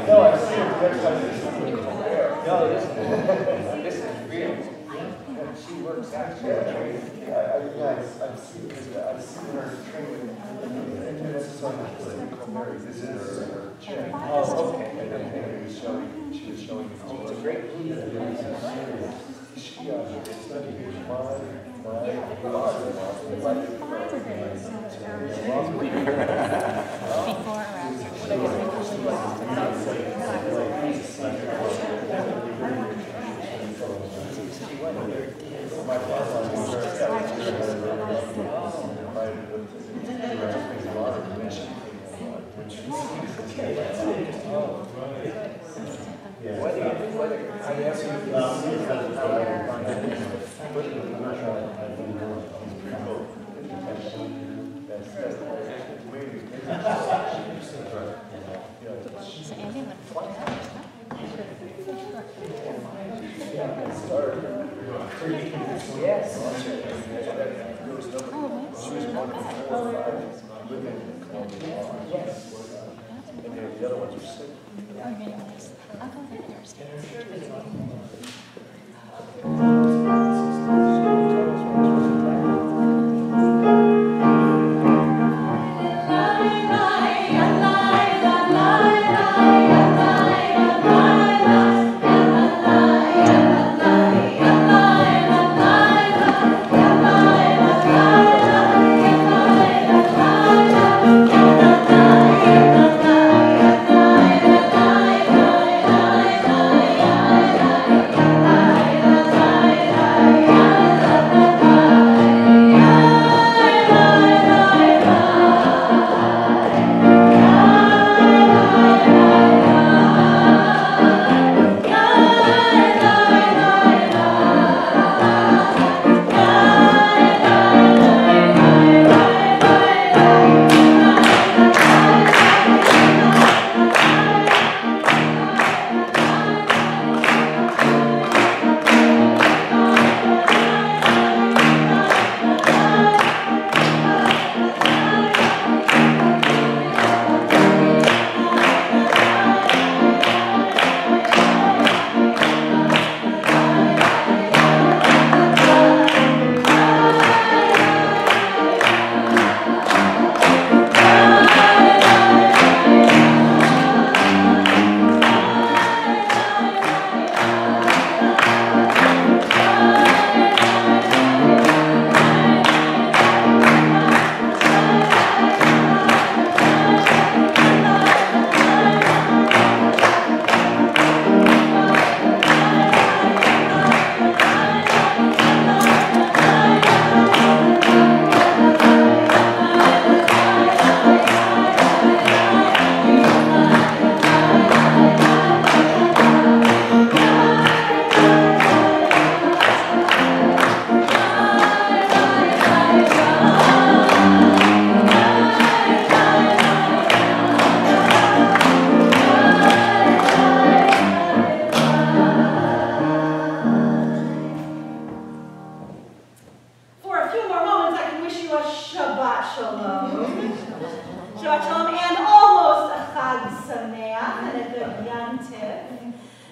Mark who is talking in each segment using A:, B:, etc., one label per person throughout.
A: No, I've seen it. Crair. No, this is real. She works actually. I've seen her training. This is her training. Oh, okay. And she was showing me. It's a great she studied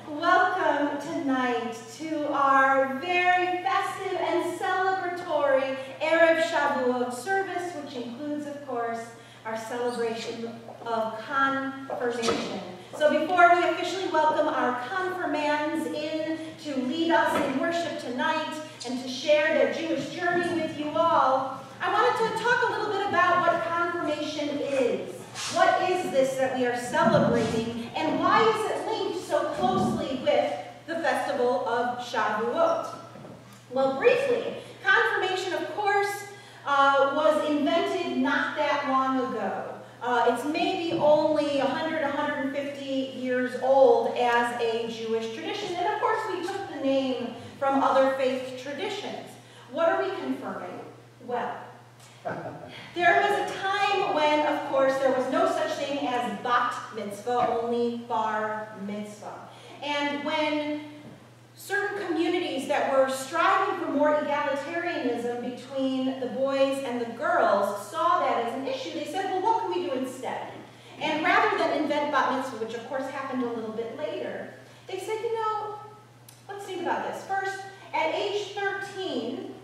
A: Welcome tonight to our very festive and celebratory Erev Shavuot service, which includes, of course, our celebration of Confirmation. So before we officially welcome our Confirmands in to lead us in worship tonight and to share their Jewish journey with you all, I wanted to talk a little bit about what Confirmation is. What is this that we are celebrating, and why is it linked so closely with the festival of Shavuot? Well, briefly, Confirmation, of course, was invented not that long ago. It's maybe only 100, 150 years old as a Jewish tradition, and of course we took the name from other faith traditions. What are we confirming? Well, there was a time when, of course, there was no such thing as bat mitzvah, only bar mitzvah. And when certain communities that were striving for more egalitarianism between the boys and the girls which of course happened a little bit later, they said, you know, let's think about this. First, at age 13,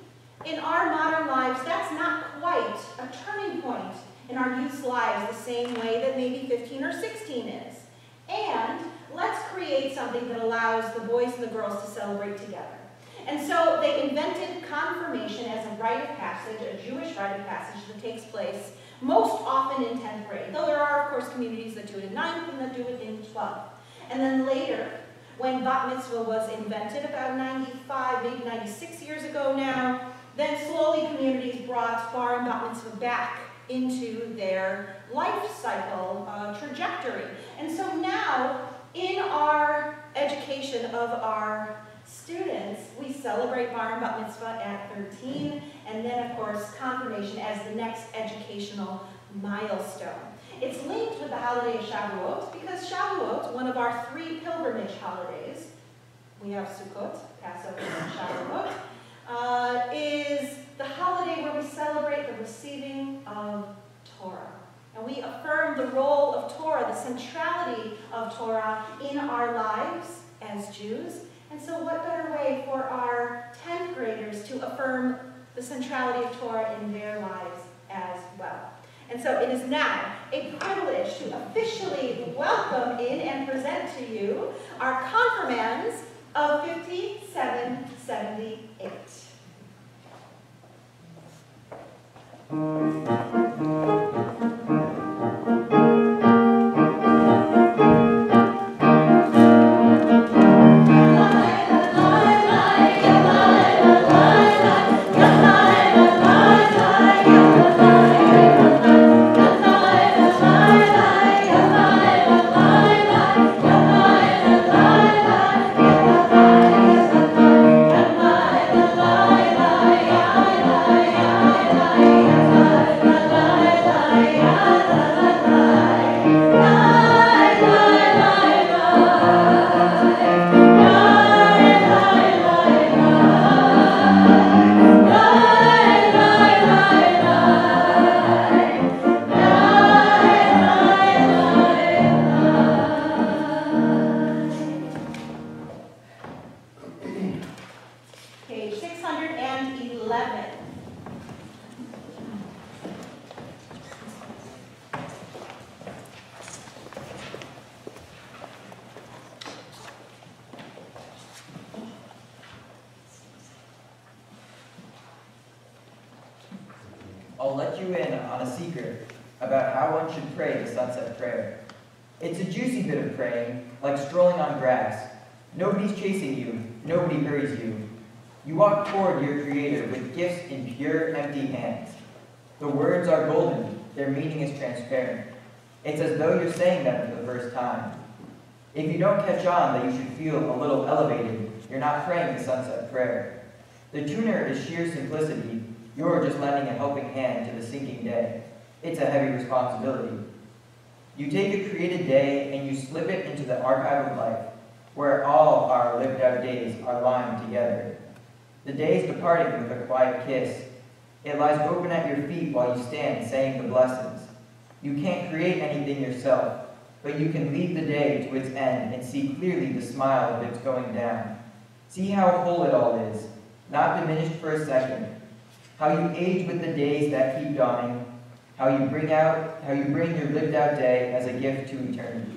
A: in our modern lives, that's not quite a turning point in our youth's lives the same way that maybe 15 or 16 is. And let's create something that allows the boys and the girls to celebrate together. And so they invented confirmation as a rite of passage, a Jewish rite of passage that takes place most often in 10th grade, though there are, of course, communities that do it in 9th and that do it in 12th. And then later, when bat mitzvah was invented about 95, maybe 96 years ago now, then slowly communities brought bar and bat mitzvah back into their life cycle trajectory. And so now, in our education of our students, we celebrate bar and bat mitzvah at 13, and then, of course, confirmation as the next educational milestone. It's linked with the holiday of Shavuot, because Shavuot, one of our 3 pilgrimage holidays, we have Sukkot, Passover, and Shavuot, is the holiday where we celebrate the receiving of Torah. And we affirm the role of Torah, the centrality of Torah in our lives as Jews. And so what better way for our 10th graders to affirm the centrality of Torah in their lives as well. And so it is now a privilege to officially welcome in and present to you our Confirmands of 5778.
B: I'll let you in on a secret about how one should pray the sunset prayer. It's a juicy bit of praying, like strolling on grass. Nobody's chasing you, nobody hurries you. You walk toward your Creator with gifts in pure, empty hands. The words are golden, their meaning is transparent. It's as though you're saying them for the first time. If you don't catch on that you should feel a little elevated, you're not praying the sunset prayer. The tuner is sheer simplicity. You're just lending a helping hand to the sinking day. It's a heavy responsibility. You take a created day and you slip it into the archive of life, where all our lived out days are lying together. The day is departing with a quiet kiss. It lies open at your feet while you stand saying the blessings. You can't create anything yourself, but you can lead the day to its end and see clearly the smile of its going down. See how whole it all is, not diminished for a second. How you age with the days that keep dawning, how you bring your lived out day as a gift to eternity.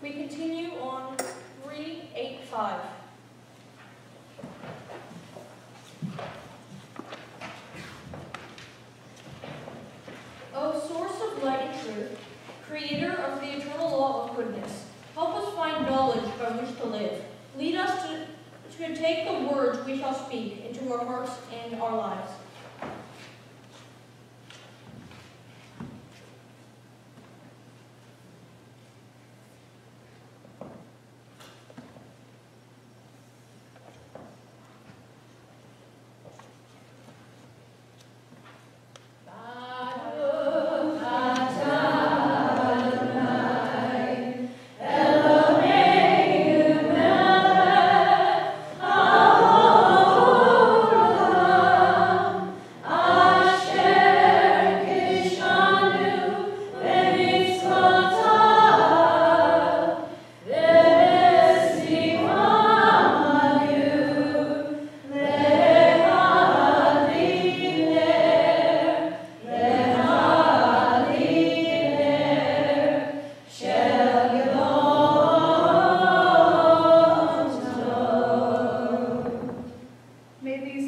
C: We continue on 385. O source of light and truth, creator of the eternal law of goodness, help us find knowledge by which to live. Lead us to take the words we shall speak into our hearts and our lives.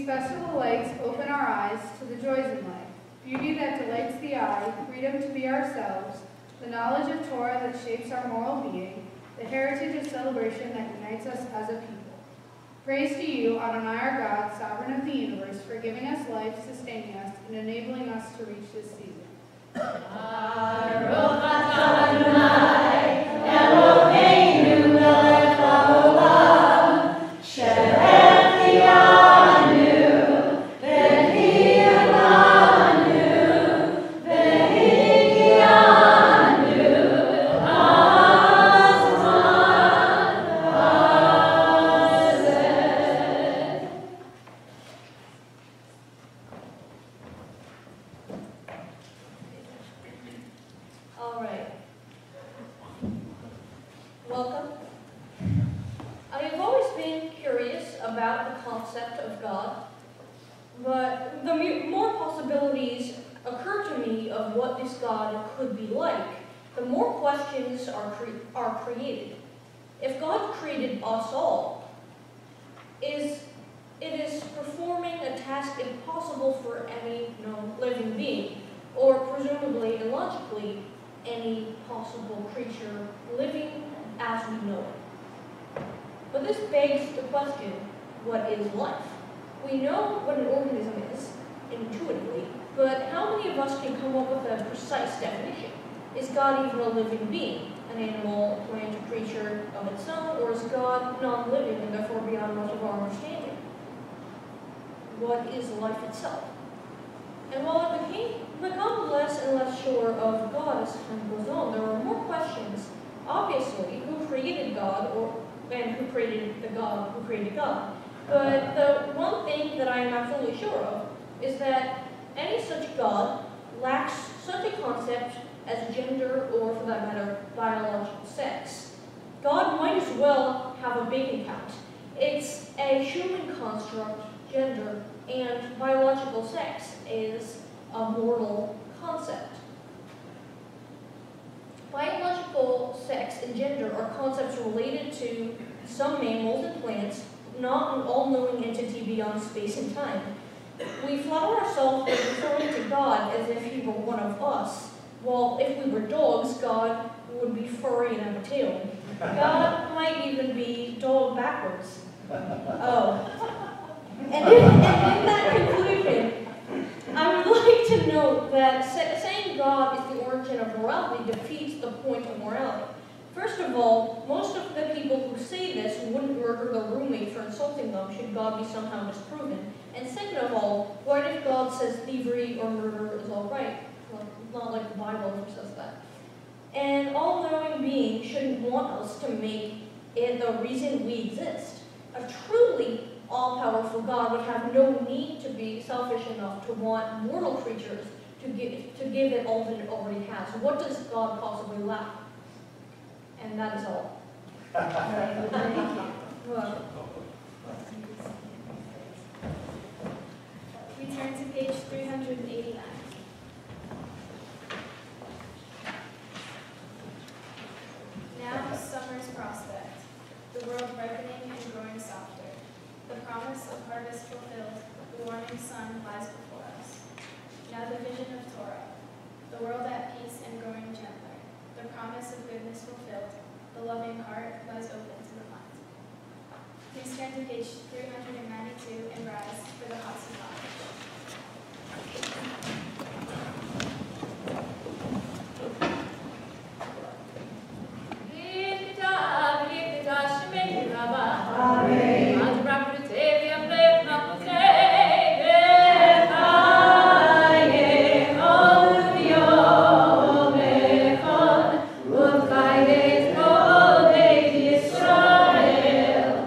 D: These festival lights open our eyes to the joys in life, beauty that delights the eye, freedom to be ourselves, the knowledge of Torah that shapes our moral being, the heritage of celebration that unites us as a people. Praise to you, Adonai our God, sovereign of the universe, for giving us life, sustaining us, and enabling us to reach this season.
C: All right. Welcome. I have always been curious about the concept of God, but the more possibilities occur to me of what this God could be like, the more questions are created. If God created us all, it is performing a task impossible for any known living being, or presumably and logically any possible creature living as we know it. But this begs the question, what is life? We know what an organism is, intuitively, but how many of us can come up with a precise definition? Is God even a living being, an animal, a plant, a creature of its own, or is God non-living and therefore beyond much of our understanding? What is life itself? And while I become less and less sure of God as time goes on, there are more questions. Obviously, who created God, and who created the God who created God? But the one thing that I am absolutely sure of is that any such God lacks such a concept as gender, or for that matter, biological sex. God might as well have a bank account. It's a human construct, gender, and biological sex is a mortal concept. Biological sex and gender are concepts related to some mammals and plants, not an all-knowing entity beyond space and time. We flatter ourselves by referring to God as if he were one of us, while if we were dogs, God would be furry and have a tail. God might even be dog backwards. Oh. And in that conclusion, I would like to note that saying God is the origin of morality defeats the point of morality. First of all, most of the people who say this wouldn't murder their roommate for insulting them should God be somehow disproven. And second of all, what if God says thievery or murder is all right? Well, not like the Bible says that. An all-knowing being shouldn't want us to make it the reason we exist. A truly all-powerful God would have no need to be selfish enough to want mortal creatures to give it all that it already has. What does God possibly lack? And that is all. Well,
E: We turn to page 389. Now summer's prospect, the world ripening and growing softer. The promise of harvest fulfilled, the warming sun lies before us. Now the vision of Torah, the world at peace and growing gentler. The promise of goodness fulfilled, the loving heart lies open to the mind. Please turn to page 392 and rise for the hot Sukkah.
F: Israel,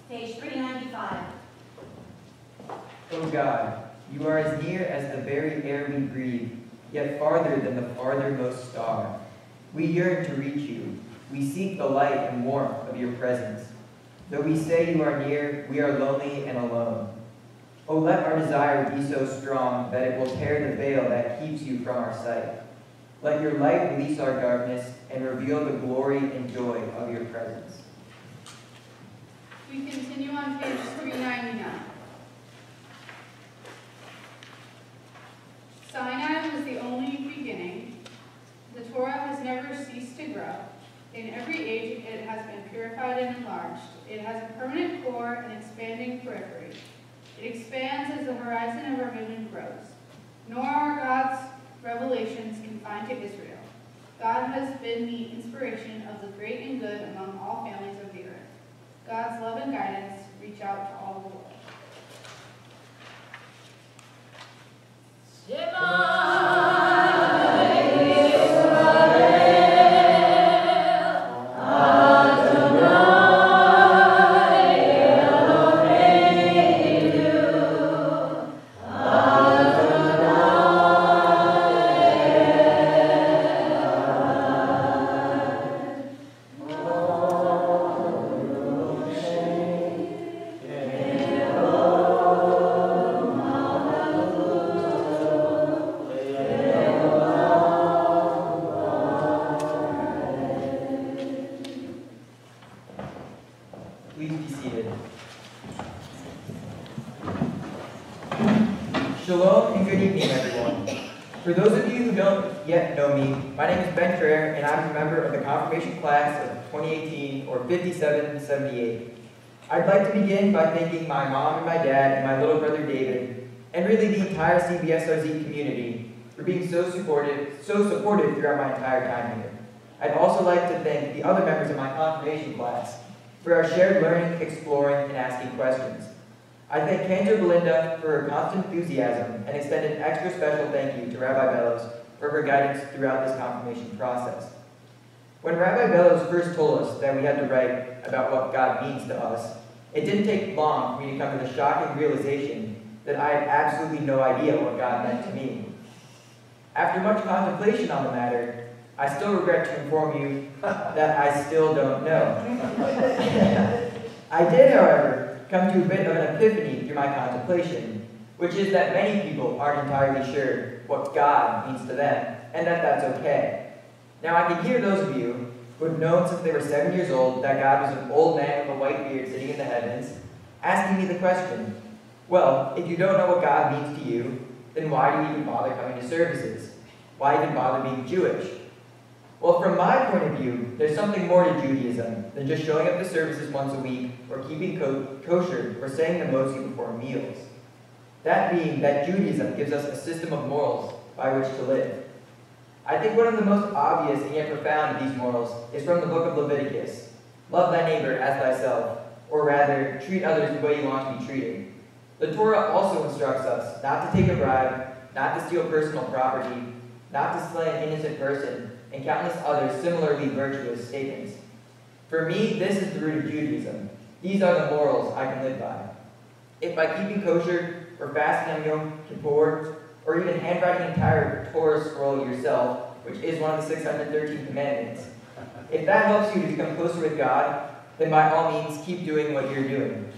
A: Page 395.
B: O God, you are as near as the very air we breathe, yet farther than the farthermost star. We yearn to reach you. We seek the light and warmth of your presence. Though we say you are near, we are lonely and alone. Oh, let our desire be so strong that it will tear the veil that keeps you from our sight. Let your light release our darkness and reveal the glory and joy of your presence.
D: We continue on page 399. Sinai was the only beginning. The Torah has never ceased to grow. In every age, it has been purified and enlarged. It has a permanent core and expanding periphery. It expands as the horizon of our vision grows. Nor are God's revelations confined to Israel. God has been the inspiration of the great and good among all families of the earth. God's love and guidance reach out to all the world.
B: Please be seated. Shalom and good evening, everyone. For those of you who don't yet know me, my name is Crair, and I'm a member of the confirmation class of 2018, or 5778. I'd like to begin by thanking my mom and my dad and my little brother David, and really the entire CBSOZ community for being so supportive throughout my entire time here. I'd also like to thank the other members of my confirmation class for our shared learning, exploring, and asking questions. I thank Cantor Belinda for her constant enthusiasm and extend an extra special thank you to Rabbi Bellows for her guidance throughout this confirmation process. When Rabbi Bellows first told us that we had to write about what God means to us, it didn't take long for me to come to the shocking realization that I had absolutely no idea what God meant to me. After much contemplation on the matter, I still regret to inform you that I still don't know. I did, however, come to a bit of an epiphany through my contemplation, which is that many people aren't entirely sure what God means to them, and that that's okay. Now, I can hear those of you who have known since they were 7 years old that God was an old man with a white beard sitting in the heavens, asking me the question, well, if you don't know what God means to you, then why do you even bother coming to services? Why even bother being Jewish? Well, from my point of view, there's something more to Judaism than just showing up to services once a week, or keeping kosher, or saying the Moshe before meals. That being that Judaism gives us a system of morals by which to live. I think one of the most obvious and yet profound of these morals is from the book of Leviticus. Love thy neighbor as thyself, or rather, treat others the way you want to be treated. The Torah also instructs us not to take a bribe, not to steal personal property, not to slay an innocent person, and countless other similarly virtuous statements. For me, this is the root of Judaism. These are the morals I can live by. If by keeping kosher, or fasting on Yom Kippur, or even handwriting an entire Torah scroll yourself, which is one of the 613 commandments, if that helps you to become closer with God, then by all means keep doing what you're doing.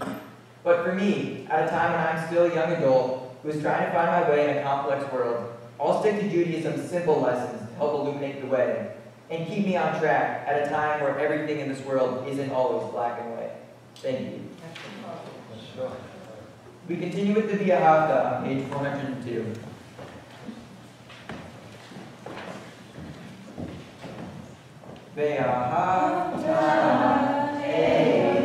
B: But for me, at a time when I'm still a young adult who is trying to find my way in a complex world, I'll stick to Judaism's simple lessons to help illuminate the way, and keep me on track at a time where everything in this world isn't always black and white. Thank you. We continue with the Via Havta on page 402. Via Havta.
F: Thank you.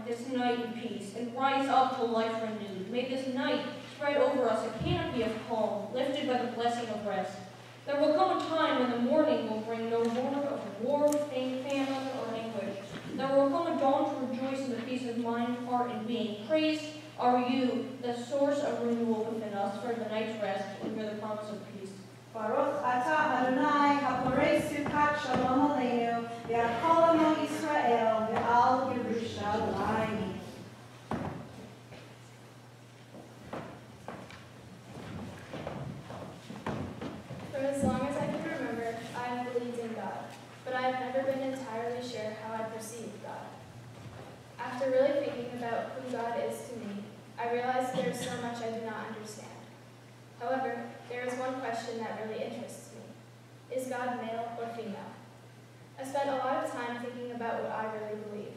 C: this night in peace, and rise up to life renewed. May this night spread over us a canopy of calm, lifted by the blessing of rest. There will come a time when the morning will bring no more of war, famine, or anguish. There will come a dawn to rejoice in the peace of mind, heart, and being. Praised are you, the source of renewal within us, for the night's rest and for the promise of peace.
A: Baruch atah Adonai, haporei sukat shalom aleinu, v'yakol amo Yisrael, v'al Yerushalayim.
E: For as long as I can remember, I have believed in God, but I have never been entirely sure how I perceive God. After really thinking about who God is to me, I realize there is so much I do not understand. However, there is one question that really interests me. Is God male or female? I spent a lot of time thinking about what I really believe.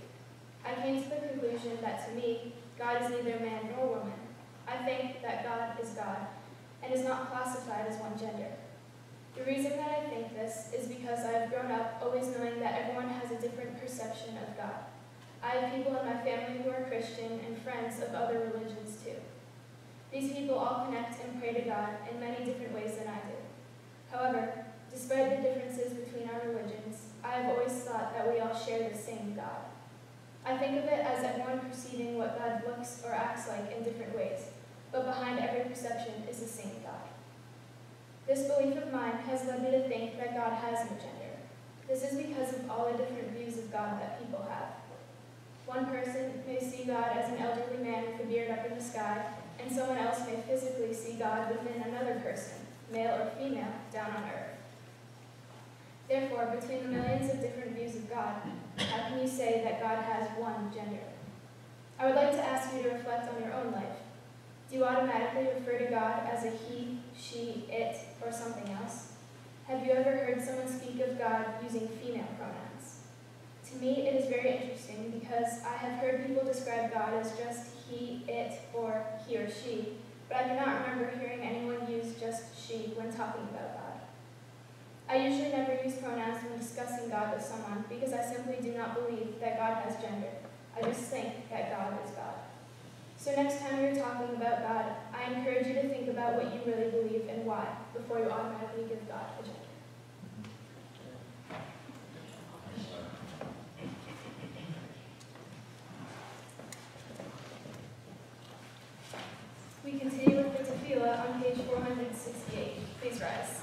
E: I came to the conclusion that to me, God is neither man nor woman. I think that God is God and is not classified as one gender. The reason that I think this is because I have grown up always knowing that everyone has a different perception of God. I have people in my family who are Christian and friends of other religions too. These people all connect and pray to God in many different ways than I do. However, despite the differences between our religions, I have always thought that we all share the same God. I think of it as everyone perceiving what God looks or acts like in different ways, but behind every perception is the same God. This belief of mine has led me to think that God has no gender. This is because of all the different views of God that people have. One person may see God as an elderly man with a beard up in the sky, and someone else may physically see God within another person, male or female, down on earth. Therefore, between the millions of different views of God, how can you say that God has one gender? I would like to ask you to reflect on your own life. Do you automatically refer to God as a he, she, it, or something else? Have you ever heard someone speak of God using female pronouns? To me, it is very interesting because I have heard people describe God as just he, it, or he or she, but I cannot remember hearing anyone use just she when talking about God. I usually never use pronouns when discussing God with someone because I simply do not believe that God has gender. I just think that God is God. So next time you're talking about God, I encourage you to think about what you really believe and why before you automatically give God a gender. We continue with the tefillah on page 468. Please rise.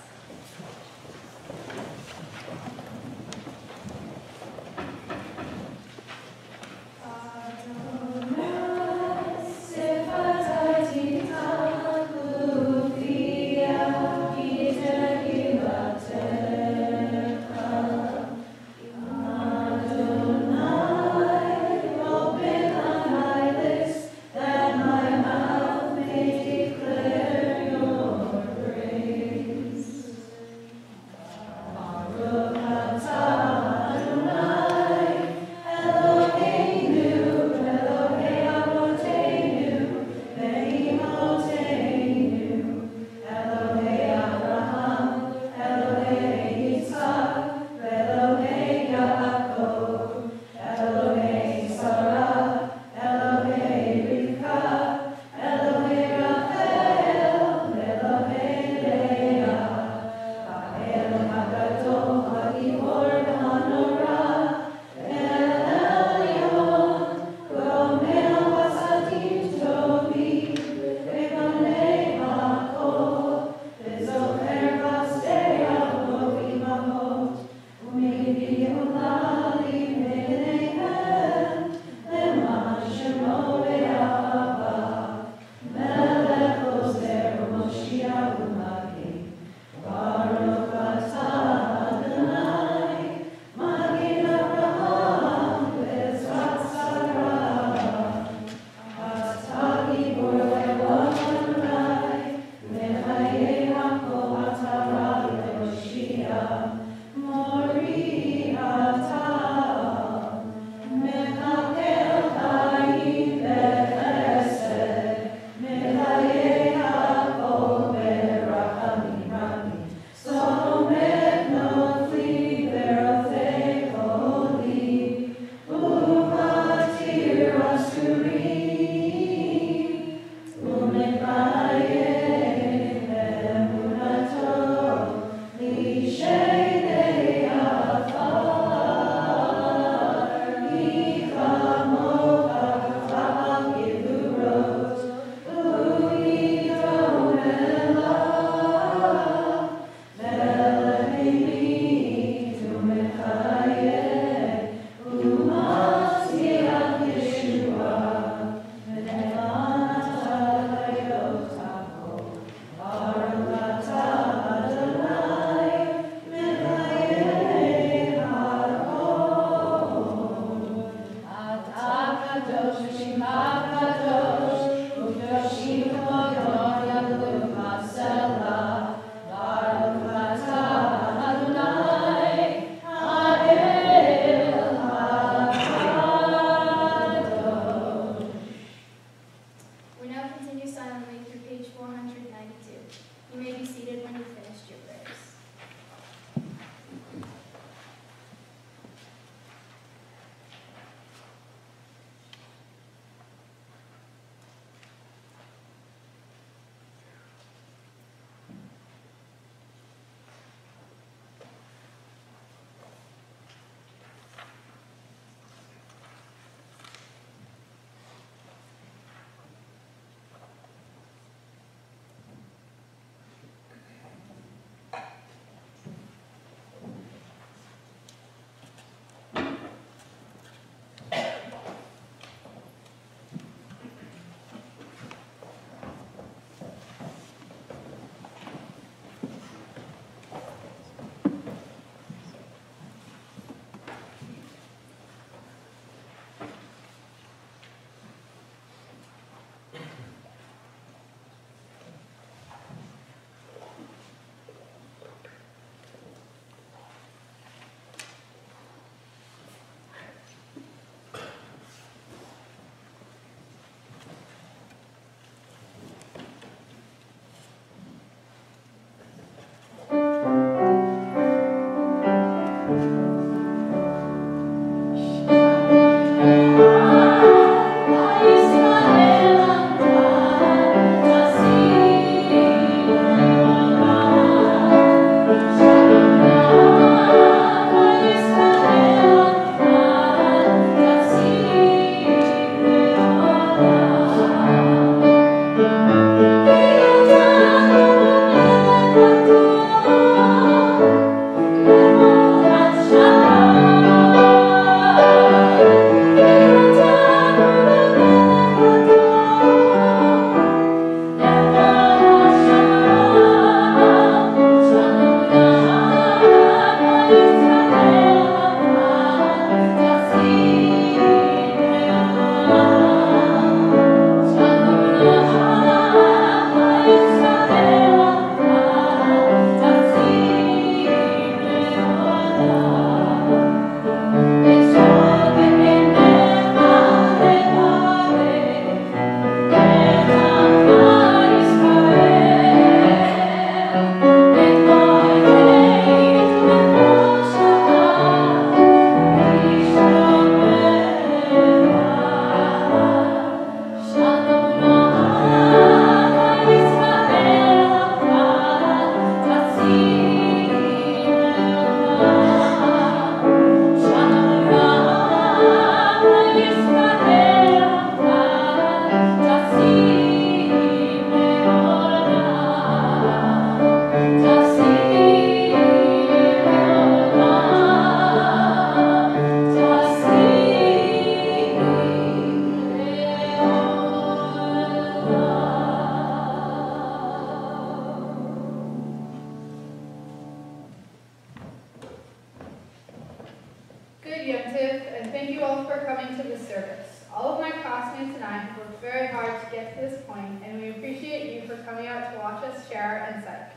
D: Good Yom Tov, and thank you all for coming to this service. All of my classmates and I have worked very hard to get to this point, and we appreciate you for coming out to watch us share and psych.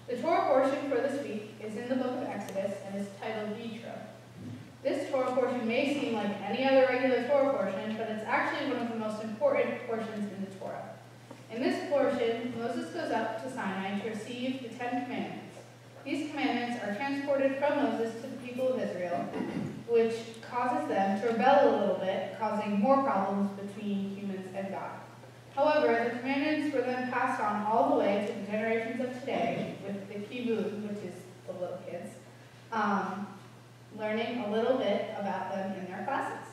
D: The Torah portion for this week is in the book of Exodus and is titled Yitro. This Torah portion may seem like any other regular Torah portion, but it's actually one of the most important portions in the Torah. In this portion, Moses goes up to Sinai to receive the 10 Commandments. These commandments are transported from Moses to the people of Israel, which causes them to rebel a little bit, causing more problems between humans and God. However, the commandments were then passed on all the way to the generations of today, with the kibbutz, which is the little kids, learning a little bit about them in their classes.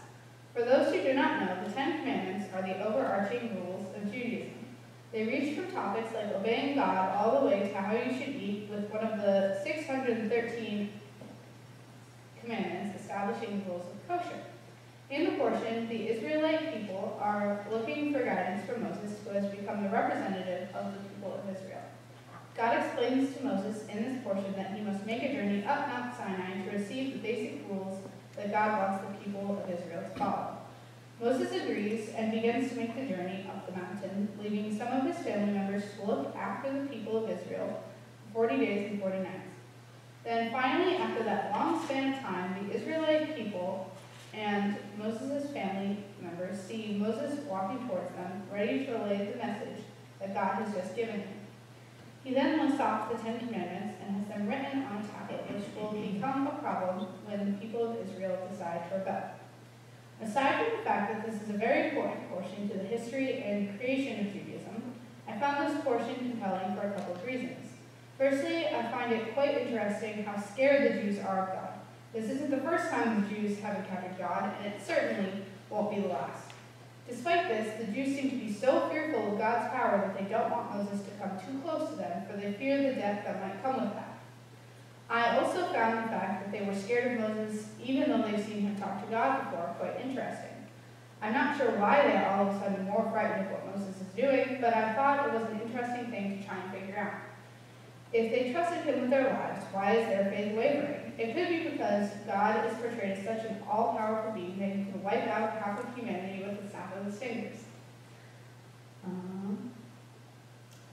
D: For those who do not know, the 10 Commandments are the overarching rules of Judaism. They reach from topics like obeying God all the way to how you should eat, with one of the 613 commandments establishing the rules of kosher. In the portion, the Israelite people are looking for guidance from Moses, who has become the representative of the people of Israel. God explains to Moses in this portion that he must make a journey up Mount Sinai to receive the basic rules that God wants the people of Israel to follow. Moses agrees and begins to make the journey up the mountain, leaving some of his family members to look after the people of Israel for 40 days and 40 nights. Then finally, after that long span of time, the Israelite people and Moses' family members see Moses walking towards them, ready to relay the message that God has just given him. He then lists off the 10 Commandments and has them written on a tablet, which will become a problem when the people of Israel decide to rebel. Aside from the fact that this is a very important portion to the history and creation of Judaism, I found this portion compelling for a couple of reasons. Firstly, I find it quite interesting how scared the Jews are of God. This isn't the first time the Jews have encountered God, and it certainly won't be the last. Despite this, the Jews seem to be so fearful of God's power that they don't want Moses to come too close to them, for they fear the death that might come with that. I also found the fact that they were scared of Moses, even though they've seen him talk to God before, quite interesting. I'm not sure why they are all of a sudden more frightened of what Moses is doing, but I thought it was an interesting thing to try and figure out. If they trusted him with their lives, why is their faith wavering? It could be because God is portrayed as such an all-powerful being that he can wipe out half of humanity with the snap of his fingers.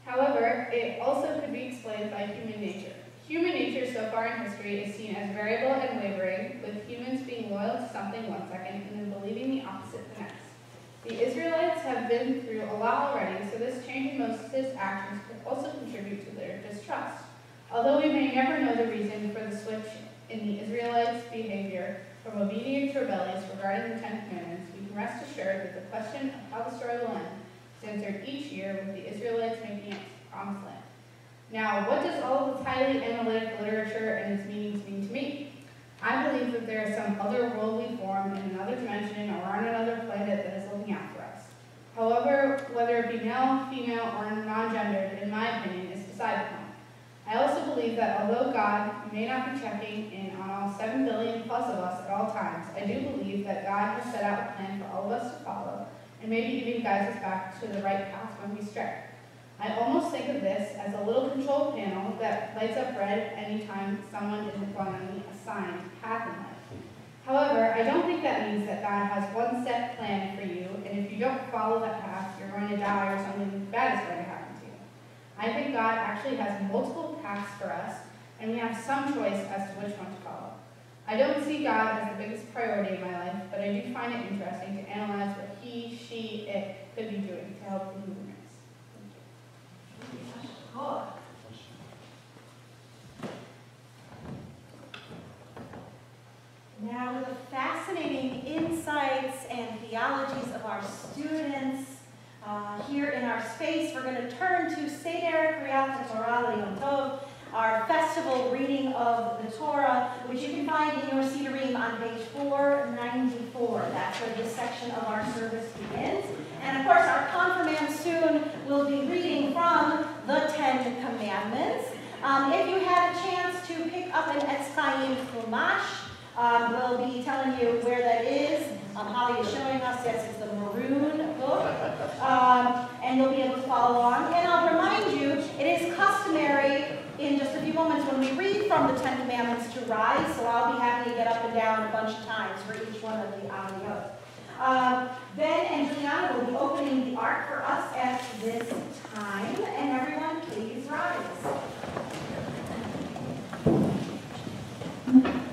D: However, it also could be explained by human nature. Human nature so far in history is seen as variable and wavering, with humans being loyal to something one second and then believing the opposite the next. The Israelites have been through a lot already, so this change in Moses' actions could also contribute to their distrust. Although we may never know the reason for the switch in the Israelites' behavior from obedient to rebellious regarding the 10 Commandments, we can rest assured that the question of how the story will end is answered each year with the Israelites making it to the Promised Land. Now, what does all of this highly analytic literature and its meanings mean to me? I believe that there is some otherworldly form in another dimension or on another planet that is looking out for us. However, whether it be male, female, or non-gendered, in my opinion, is beside the point. I also believe that although God may not be checking in on all 7 billion plus of us at all times, I do believe that God has set out a plan for all of us to follow, and maybe even guides us back to the right path when we stray. I almost think of this as a little control panel that lights up red anytime someone isn't following a signed path in life. However, I don't think that means that God has one set plan for you, and if you don't follow that path, you're going to die or something bad is going to happen to you. I think God actually has multiple paths for us, and we have some choice as to which one to follow. I don't see God as the biggest priority in my life, but I do find it interesting to analyze what he, she, it could be doing to help the human race.
A: Good. Now, with the fascinating insights and theologies of our students here in our space, we're going to turn to Seder Kriyat Torah Yom Tov, our festival reading of the Torah, which you can find in your Sederim on page 494. That's where this section of our service begins. And of course, our Confirmands soon will be reading from the 10 Commandments. If you had a chance to pick up an Etz Chaim Chumash, we'll be telling you where that is. Holly is showing us, yes, it's the maroon book. And you'll be able to follow along. And I'll remind you, it is customary in just a few moments when we read from the 10 Commandments to rise, so I'll be happy to get up and down a bunch of times for each one of the on the oath. Ben and Juliana will be opening the ark for us at this time, and everyone please rise.
C: Amen.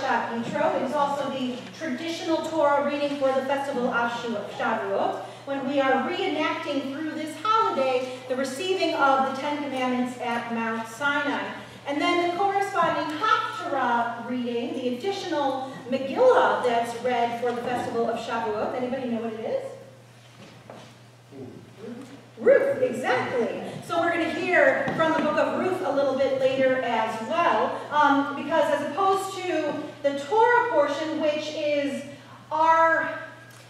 A: Parashat Yitro. It is also the traditional Torah reading for the festival of Shavuot, when we are reenacting through this holiday the receiving of the Ten Commandments at Mount Sinai. And then the corresponding Haftarah reading, the additional Megillah that's read for the festival of Shavuot. Anybody know what it is? Ruth, exactly. So we're going to hear from the book of Ruth a little bit later as well, because as opposed to the Torah portion, which is our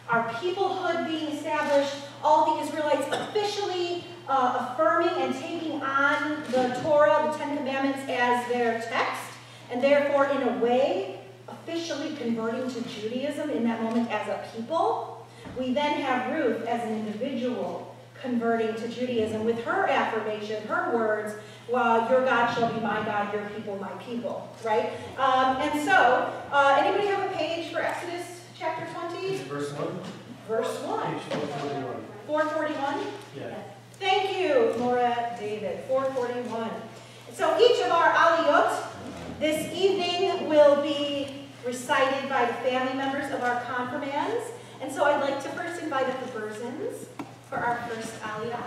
A: peoplehood being established, all the Israelites officially affirming and taking on the Torah, the Ten Commandments, as their text, and therefore, in a way, officially converting to Judaism in that moment as a people. We then have Ruth as an individual converting to Judaism with her affirmation, her words, well, your God shall be my God, your people my people, right? And so, anybody have a page for Exodus chapter 20?
F: Verse 1?
A: Verse 1.
F: Page 441.
A: 441?
F: Yeah.
A: Thank you, Laura David, 441. So each of our aliyot this evening will be recited by the family members of our confirmands. And so I'd like to first invite up the Burzins for our first aliyah.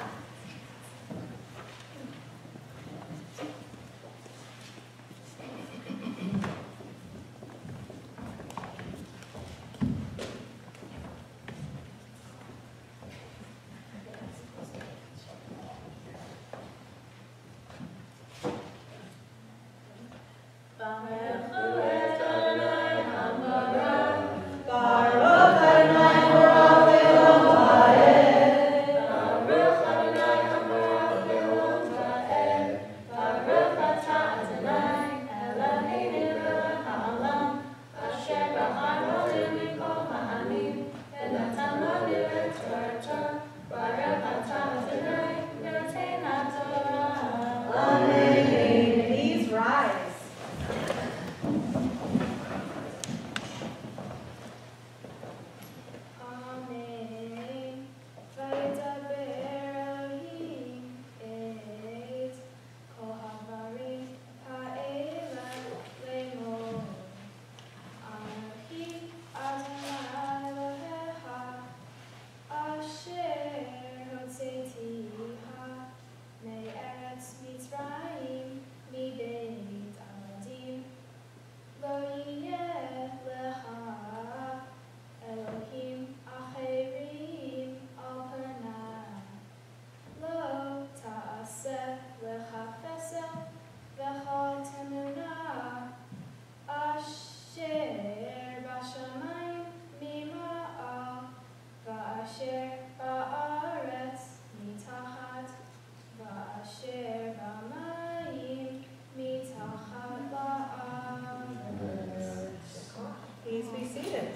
A: Please be seated.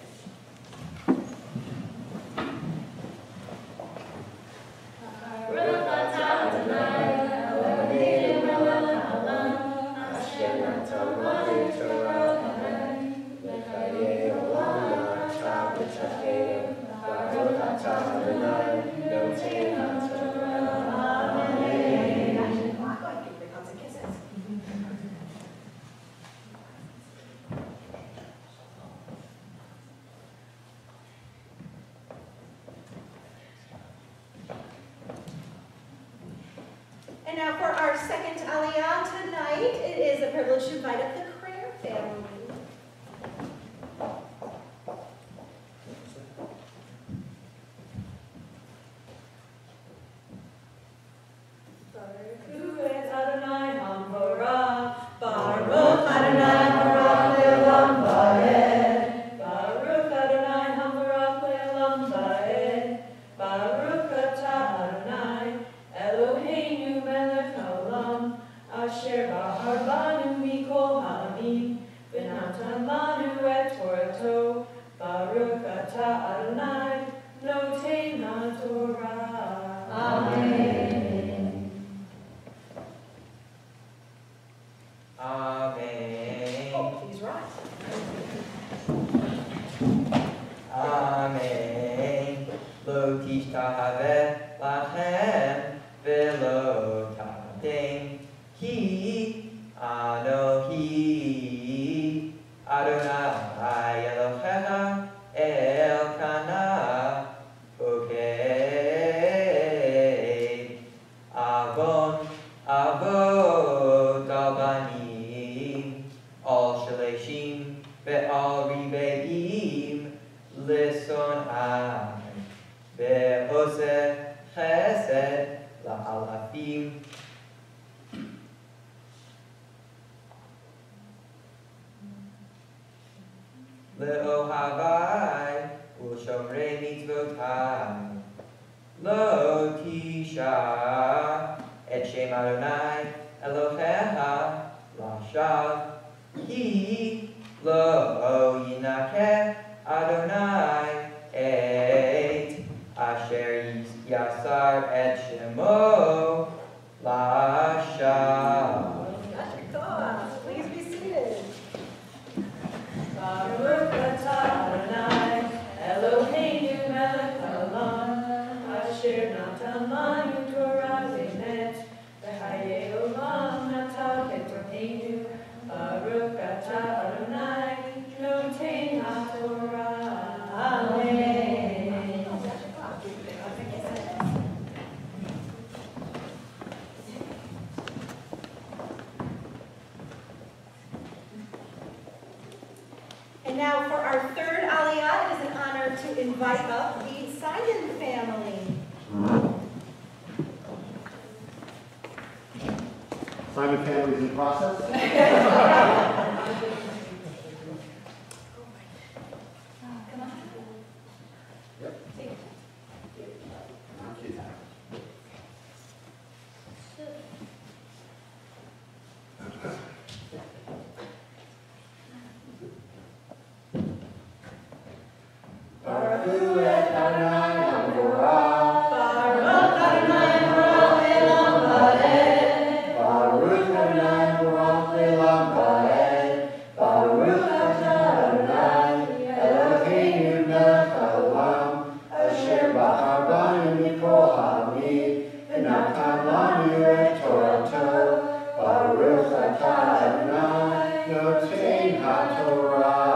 A: And now for our second aliyah tonight, it is a privilege to invite up the Crair family.
B: Adonai Al Shalashim ve'al Ribeim Lisonai ve'oseh chesed la'alafim. Le'ohavai u'shomrei mitzvotai lo tisha et shem Adonai Elohecha Lashav Ki lo yinakeh Adonai et asher yasar et shemo Lashav.
A: Please be seated.
C: Baruch atah Adonai, Eloheinu melech haolam, asher natan lanu Torah zemet, v'chayei olam natan ketorheinu. Baruch atah Adonai, noten haTorah. Amen.
A: And now for our third Aliyah, it is an honor to invite up the Simon family.
F: Simon family is in process. Yep. Baruch Adonai Haborah.
A: Baruch Adonai Baruch Elam Ba'ed.
F: Baruch Adonai Baruch Elam Ba'ed. Baruch Atah Adonai Eloheinu melech haolam, asher bahar banu mikol ha'amim, v'natan lanu et Torato. Baruch Atah Adonai noten haTorah.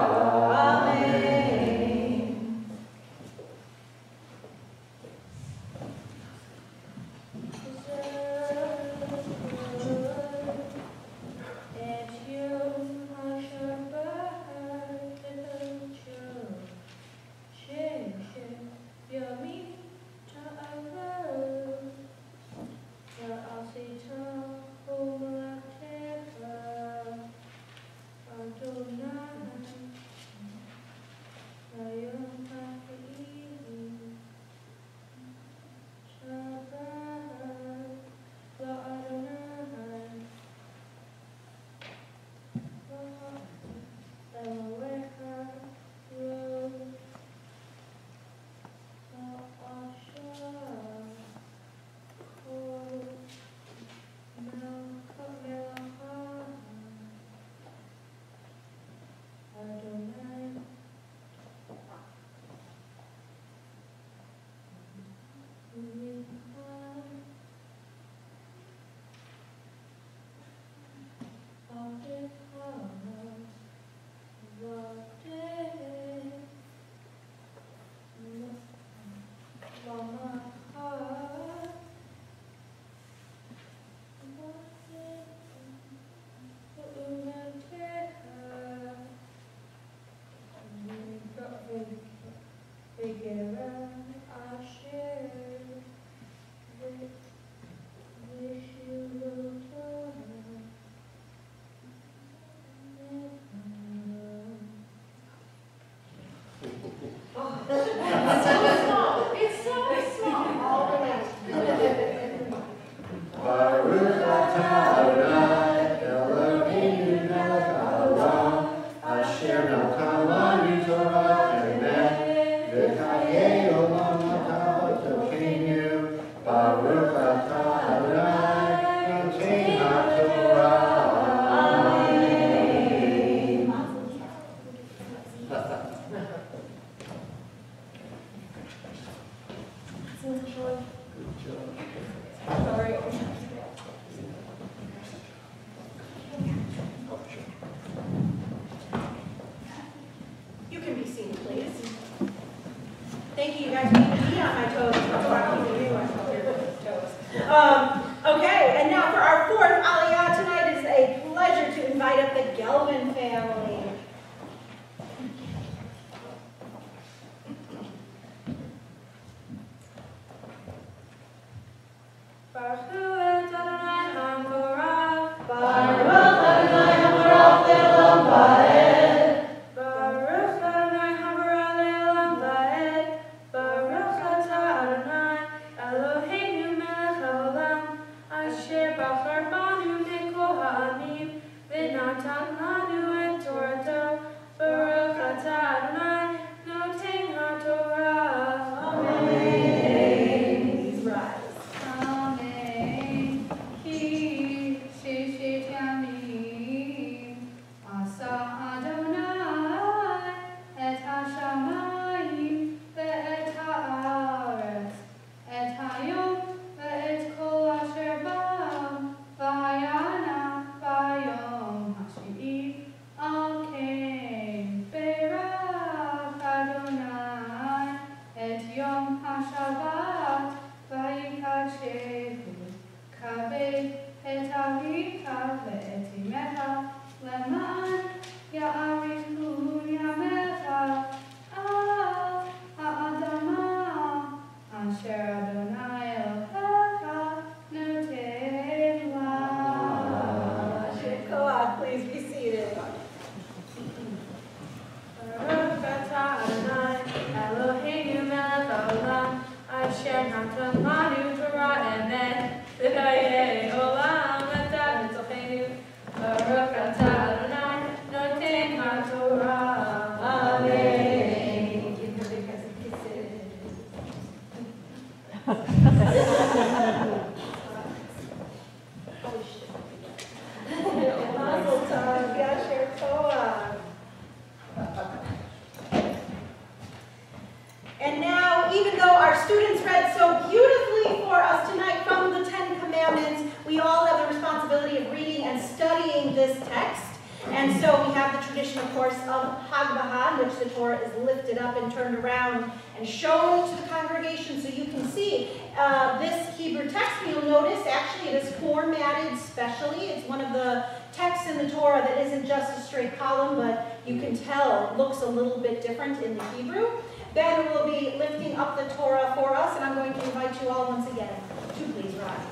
A: And so we have the tradition, of course, of Hag in which the Torah is lifted up and turned around and shown to the congregation so you can see this Hebrew text. You'll notice actually it is formatted specially. It's one of the texts in the Torah that isn't just a straight column, but you can tell it looks a little bit different in the Hebrew. Ben will be lifting up the Torah for us, and I'm going to invite you all once again to please rise.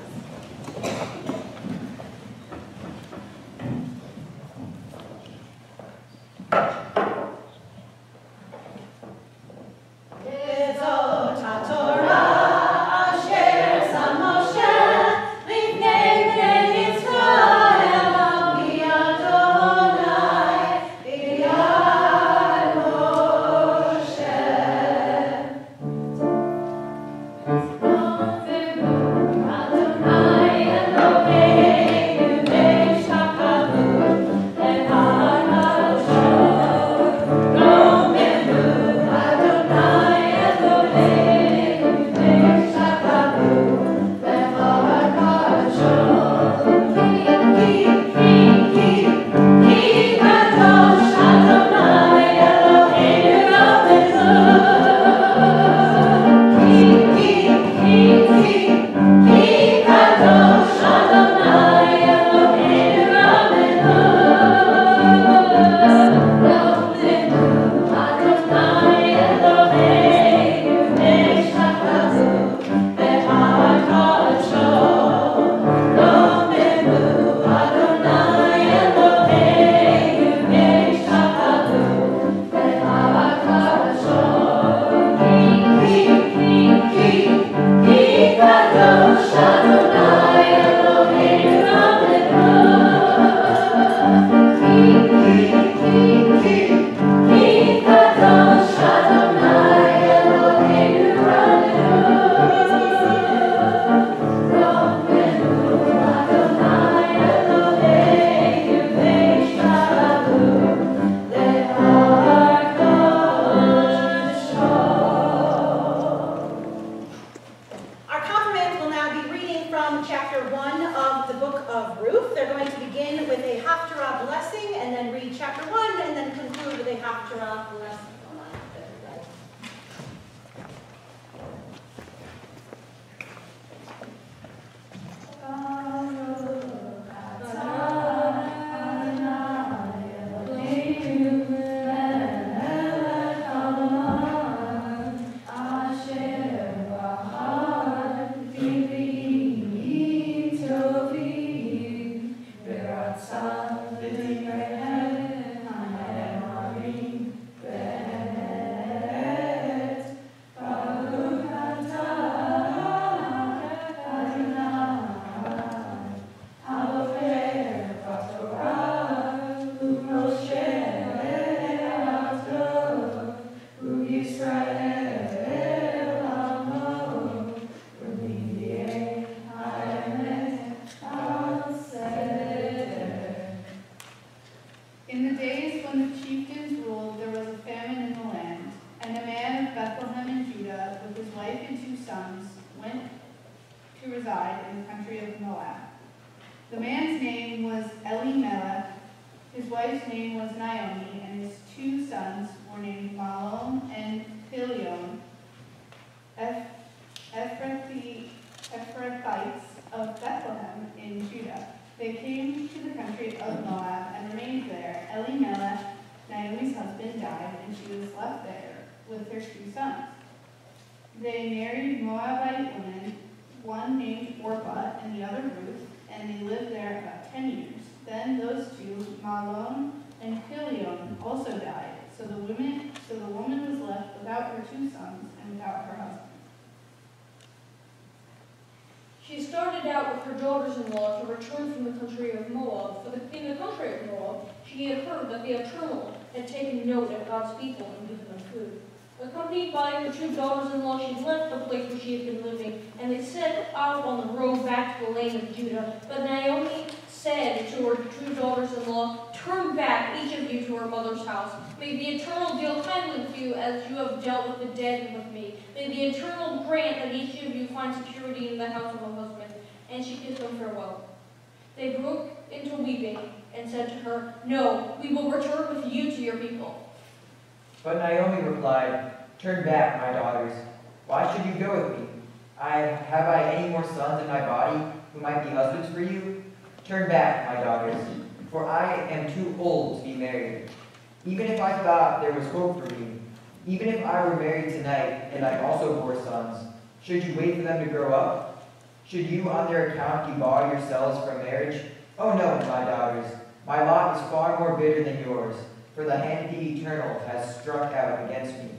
D: They married Moabite women, one named Orpah and the other Ruth, and they lived there about 10 years. Then those two, Mahlon and Chilion, also died. So the woman was left without her two sons and without her husband.
C: She started out with her daughters-in-law to return from the country of Moab. In the country of Moab, she had heard that the Eternal had taken note of God's people and given them food. Accompanied by her two daughters-in-law, she left the place where she had been living, and they set out on the road back to the land of Judah. But Naomi said to her two daughters-in-law, "Turn back, each of you, to her mother's house. May the Eternal deal kindly with you as you have dealt with the dead and with me. May the Eternal grant that each of you find security in the house of a husband." And she kissed them farewell. They broke into weeping, and said to her, "No, we will return with you to your people."
B: But Naomi replied, "Turn back, my daughters. Why should you go with me? Have I any more sons in my body who might be husbands for you? Turn back, my daughters, for I am too old to be married. Even if I thought there was hope for me, even if I were married tonight and I also bore sons, should you wait for them to grow up? Should you on their account debar yourselves from marriage? Oh no, my daughters, my lot is far more bitter than yours, for the hand of the Eternal has struck out against me."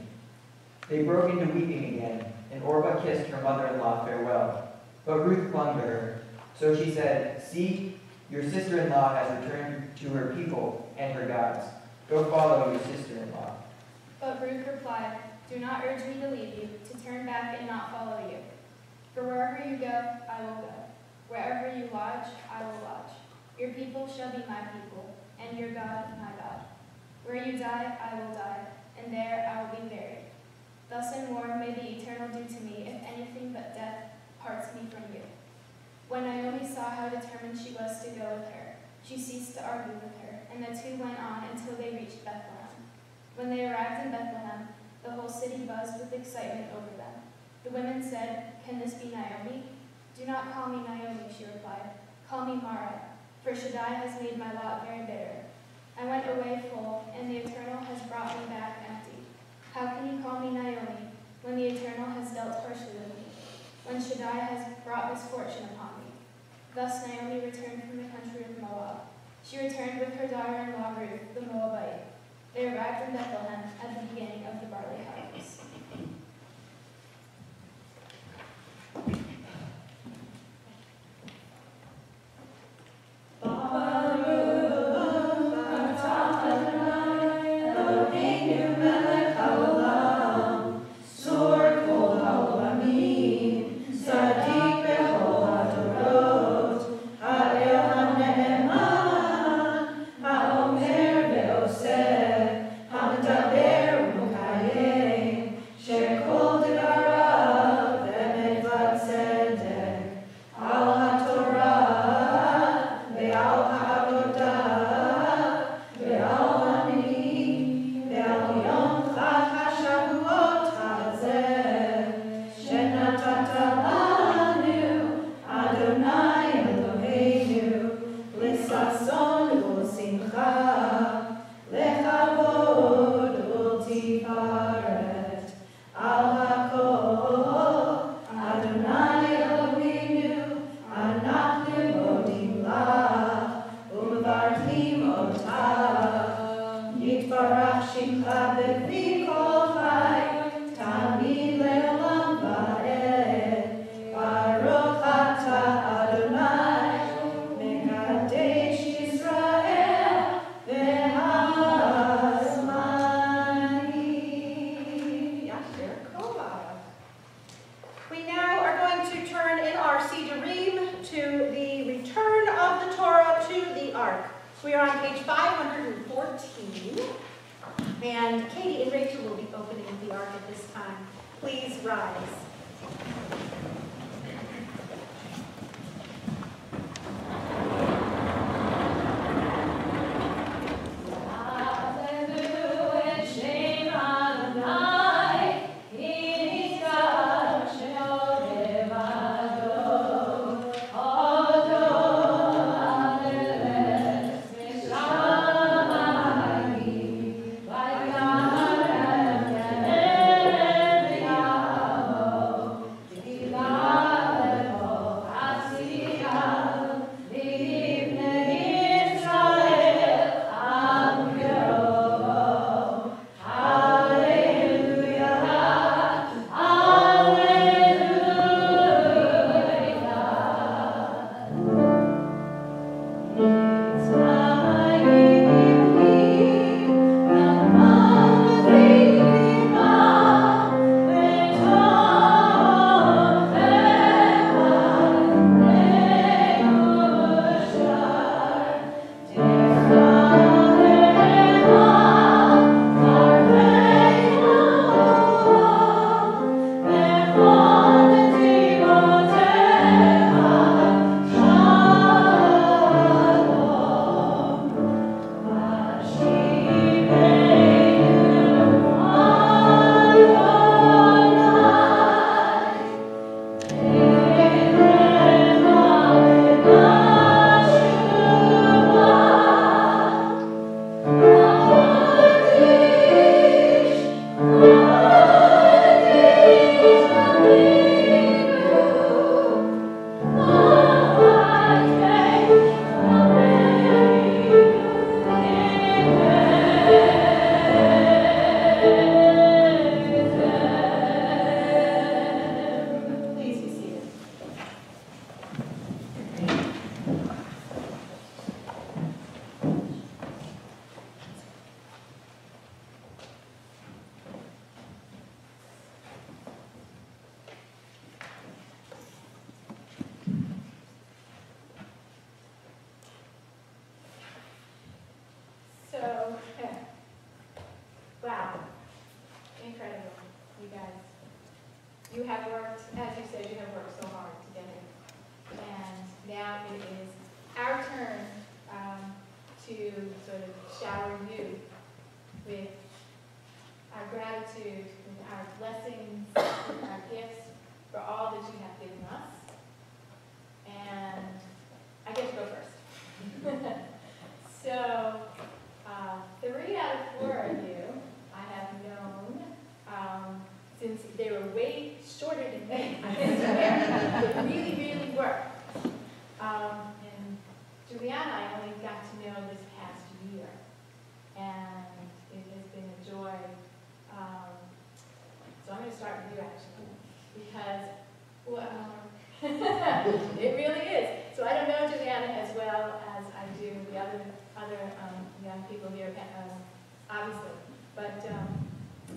B: They broke into weeping again, and Orpah kissed her mother-in-law farewell. But Ruth clung to her. So she said, "See, your sister-in-law has returned to her people and her gods. Go follow your sister-in-law."
E: But Ruth replied, "Do not urge me to leave you, to turn back and not follow you. For wherever you go, I will go. Wherever you lodge, I will lodge. Your people shall be my people, and your God my God. Where you die, I will die, and there I will be buried. Thus and more may the Eternal do to me, if anything but death parts me from you." When Naomi saw how determined she was to go with her, she ceased to argue with her, and the two went on until they reached Bethlehem. When they arrived in Bethlehem, the whole city buzzed with excitement over them. The women said, "Can this be Naomi?" "Do not call me Naomi," she replied. "Call me Mara, for Shaddai has made my lot very bitter. I went away full, and the Eternal has brought me back empty. How can you call me Naomi, when the Eternal has dealt harshly with me, when Shaddai has brought misfortune upon me?" Thus Naomi returned from the country of Moab. She returned with her daughter-in-law Ruth, the Moabite. They arrived in Bethlehem at the beginning of the barley harvest.
A: We are on page 514, and Katie and Rachel will be opening the ark at this time. Please rise.
G: with our gratitude, with our blessings, with our gifts for all that you have given us. And I get to go first. So, 3 out of 4 of you I have known since they were way shorter than me. They really, really were. And Juliana, I only got to know this past year. And it has been a joy. So I'm going to start with you, actually, because, well, it really is. So I don't know Juliana as well as I do the other young people here, obviously. But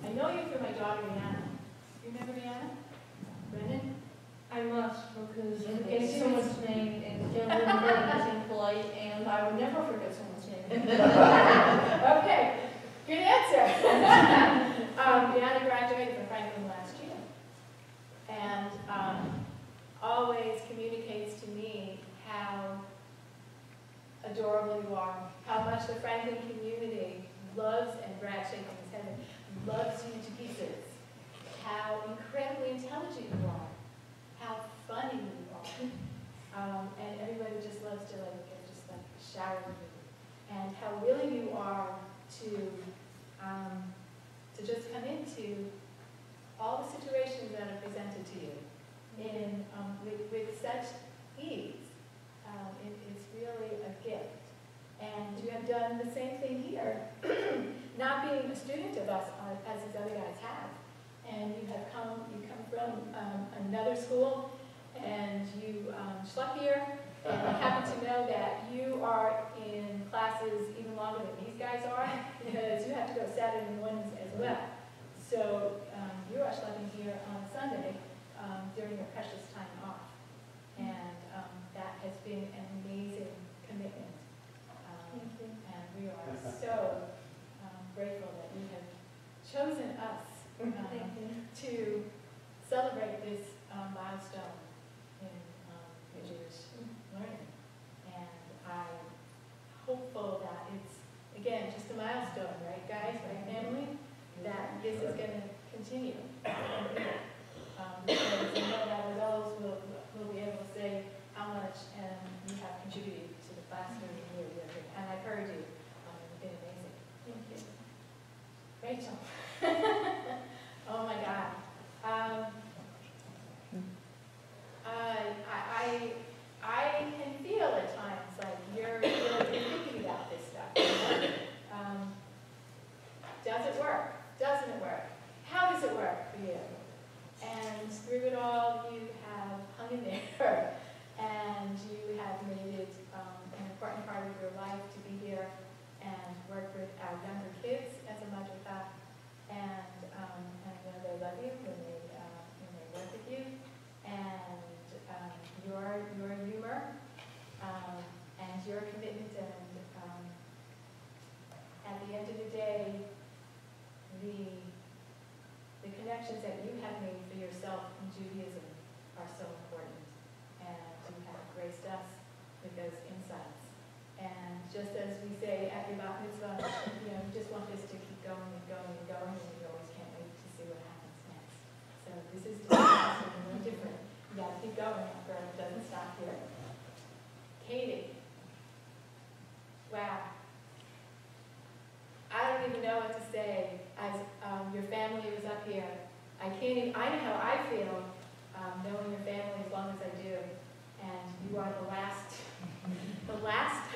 G: I know you through my daughter, Rihanna. You remember Rihanna? Brennan?
C: I must, because getting someone's name and Gelven is impolite, and I would never forget someone's name.
G: Okay, good answer. Rihanna graduated from Franklin last year, and always communicates to me how adorable you are, how much the Franklin community loves, and Brad shaking his head, loves you to pieces, how incredibly intelligent you are, how funny you are, and everybody just loves to just shower with you, and how willing you are to just come into all the situations that are presented to you in with such ease. It's really a gift. And you have done the same thing here, not being a student of us as these other guys have. And you come from another school, and you schlepp here, and I happen to know that you are in classes even longer than these guys are, because you have to go Saturday mornings as well. So you are schlepping here on Sunday during your precious time off. And that has been an amazing commitment. And we are so grateful that you have chosen us to celebrate this milestone in Jewish learning. And I'm hopeful that it's, again, just a milestone, right, guys, right, family? That this is going to continue. Because you know that adults will be able to say how much you have contributed to the class during the year. And I've heard you. It's been amazing. Thank you. Rachel. Oh my God. I can feel at times like you're thinking about this stuff. Does it work? Doesn't it work? How does it work for you? And through it all, you have hung in there, and you have made it an important part of your life to be here and work with our younger kids as a matter of fact. And I know they love you when they work with you, and your humor and your commitment, and at the end of the day, the connections that you have made for yourself in Judaism are so important, and you have graced us with those insights. And just as we say at your bat mitzvah, we just want this to keep going and going and going, and we always can't wait to see what happens next. So this is just something really different. You got to keep going after it doesn't stop here. Katie. Wow. I don't even know what to say as your family was up here. I know how I feel knowing your family as long as I do. And you are the last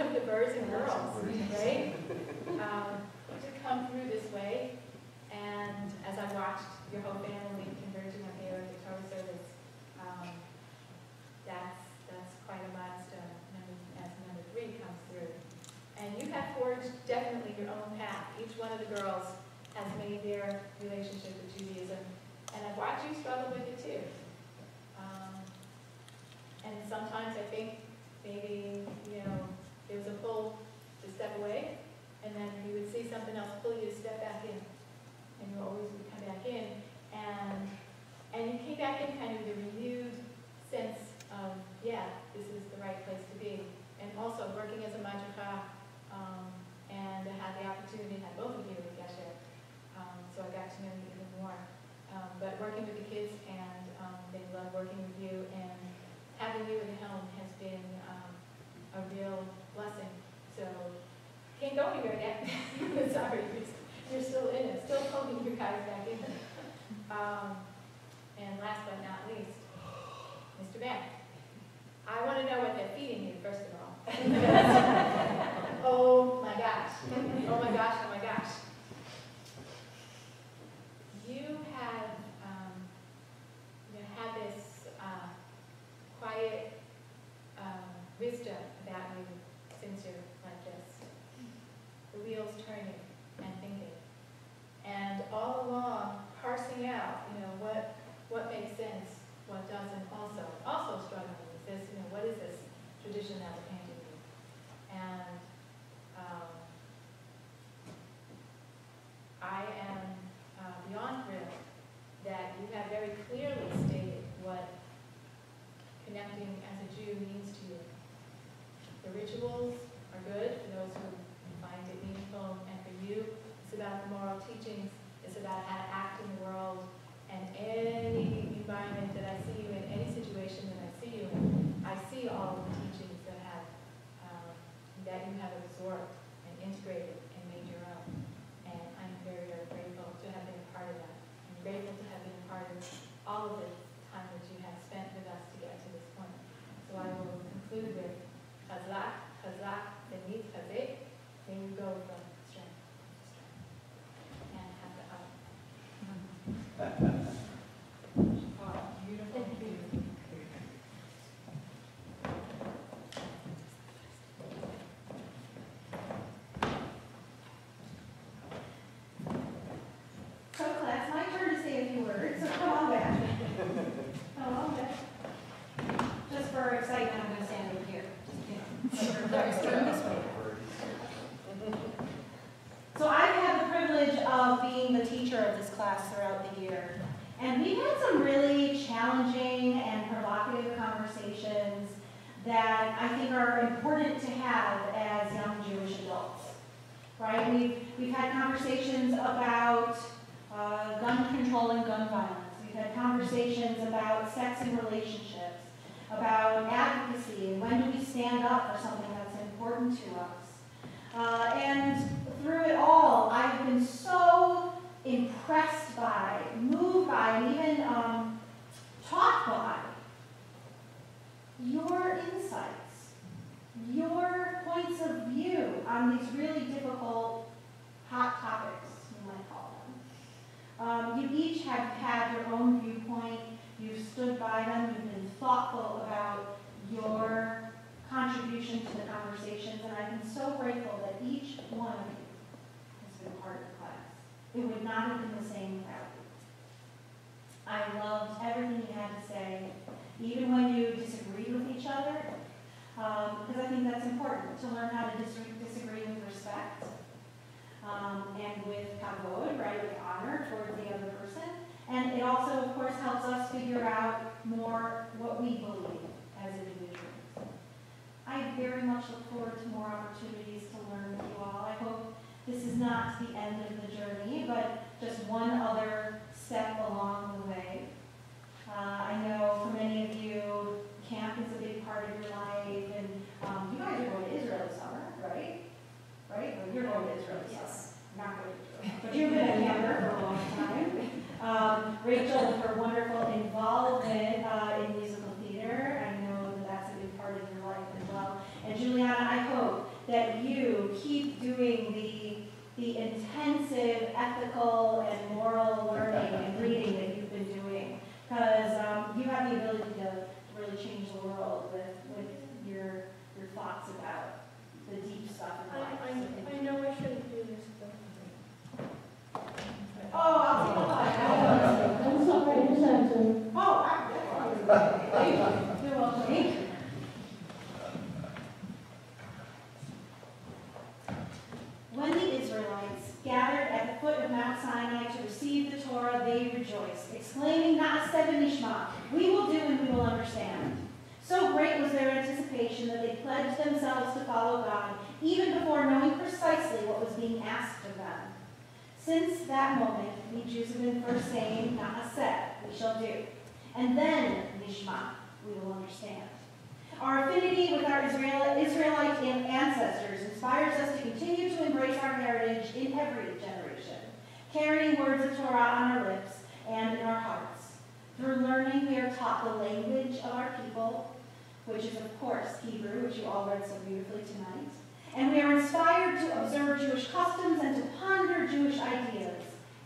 G: of the Burzin girls, right? To come through this way. And as I watched your whole family converging up here at the Torah service, that's quite a milestone as number 3 comes through. And you have forged definitely your own path. Each one of the girls has made their relationship with Judaism. And I've watched you struggle with it too. And sometimes I think maybe, there was a pull to step away, and then you would see something else pull you to step back in. And you always would come back in. And you came back in kind of with a renewed sense of, this is the right place to be. And also working as a madricha, and I had the opportunity to have both of you with Gesher having you at home has been a real blessing. So, can't go anywhere yet. Sorry, you're still in it, still holding your guys back in. And last but not least, Mr. Ben. I want to know what they're feeding you, first of all. Oh my gosh. Oh my gosh, oh my gosh. You have this quiet wisdom about you since you're like this. The wheels turning and thinking. And all along, parsing out, what makes sense, what doesn't also struggling with this, what is this tradition that was handed me? And I am beyond thrilled that you have very clearly stated what connecting as a Jew means to you. The rituals are good for those who find it meaningful, and for you, it's about the moral teachings, it's about how to act in the world, and any environment that I see you in, any situation that I see you in, I see all of the teachings that you have absorbed and integrated and made your own. And I'm very, very grateful to have been a part of that. I'm grateful to have been a part of all of the time that you have spent with us to get to this point. So I will conclude with Chazak, Chazak, Benit, Chazek. May you go from strength to strength. And have the hug.
A: Oh, beautiful. Beautiful. So class, my turn to say a few words, so come on back. Come on back. Just for excitement, I'm going to stand over here. Just turn this way. So I've had the privilege of being the teacher of this class throughout the year. And we've had some really challenging and provocative conversations that I think are important to have as young Jewish adults. Right? We've had conversations about gun control and gun violence. We've had conversations about sex and relationships, about advocacy, and when do we stand up for something that's important to us. And through it all, I've been so impressed by, moved by, and even taught by your insights, your points of view on these really difficult, hot topics, you might call them. You each have had your own viewpoint. You've stood by them. You've been thoughtful about your contribution to the conversations, and I've been so grateful that each one of you has been part of the class. It would not have been the same without you. I loved everything you had to say, even when you disagreed with each other, because I think that's important, to learn how to disagree with respect, and with kavod, right, with honor toward the other person. And it also, of course, helps us figure out more what we believe as individuals. I very much look forward to more opportunities to learn with you all. I hope this is not the end of the journey, but just one other step along the way. I know for many of you, camp is a big part of your life, and you guys are going to Israel this summer, right? Right? Well, you're going to Israel this summer. Not going to Israel. But you've been a camper for a long time. Rachel, with her wonderful involvement in musical theater, I know that that's a big part of your life as well. And Juliana, I hope that you keep doing the intensive ethical and moral learning and reading that you've been doing, because you have the ability to really change the world with your thoughts about the deep stuff in life.
C: I know I shouldn't do this, but
A: Oh, I'll take a thought.
C: I'm sorry to censor.
A: Oh, thank you. You're welcome. Thank you. When the Israelites gathered at the foot of Mount Sinai to receive the Torah, they rejoiced, exclaiming, Na'aseh v'nishma, we will do and we will understand. So great was their anticipation that they pledged themselves to follow God, even before knowing precisely what was being asked of them. Since that moment, we Jews have been first saying, Na'aseh, we shall do, and then Nishma, we will understand. Our affinity with our Israelite ancestors inspires us to continue to embrace our heritage in every generation, carrying words of Torah on our lips and in our hearts. Through learning, we are taught the language of our people, which is, of course, Hebrew, which you all read so beautifully tonight. And we are inspired to observe Jewish customs and to ponder Jewish ideas,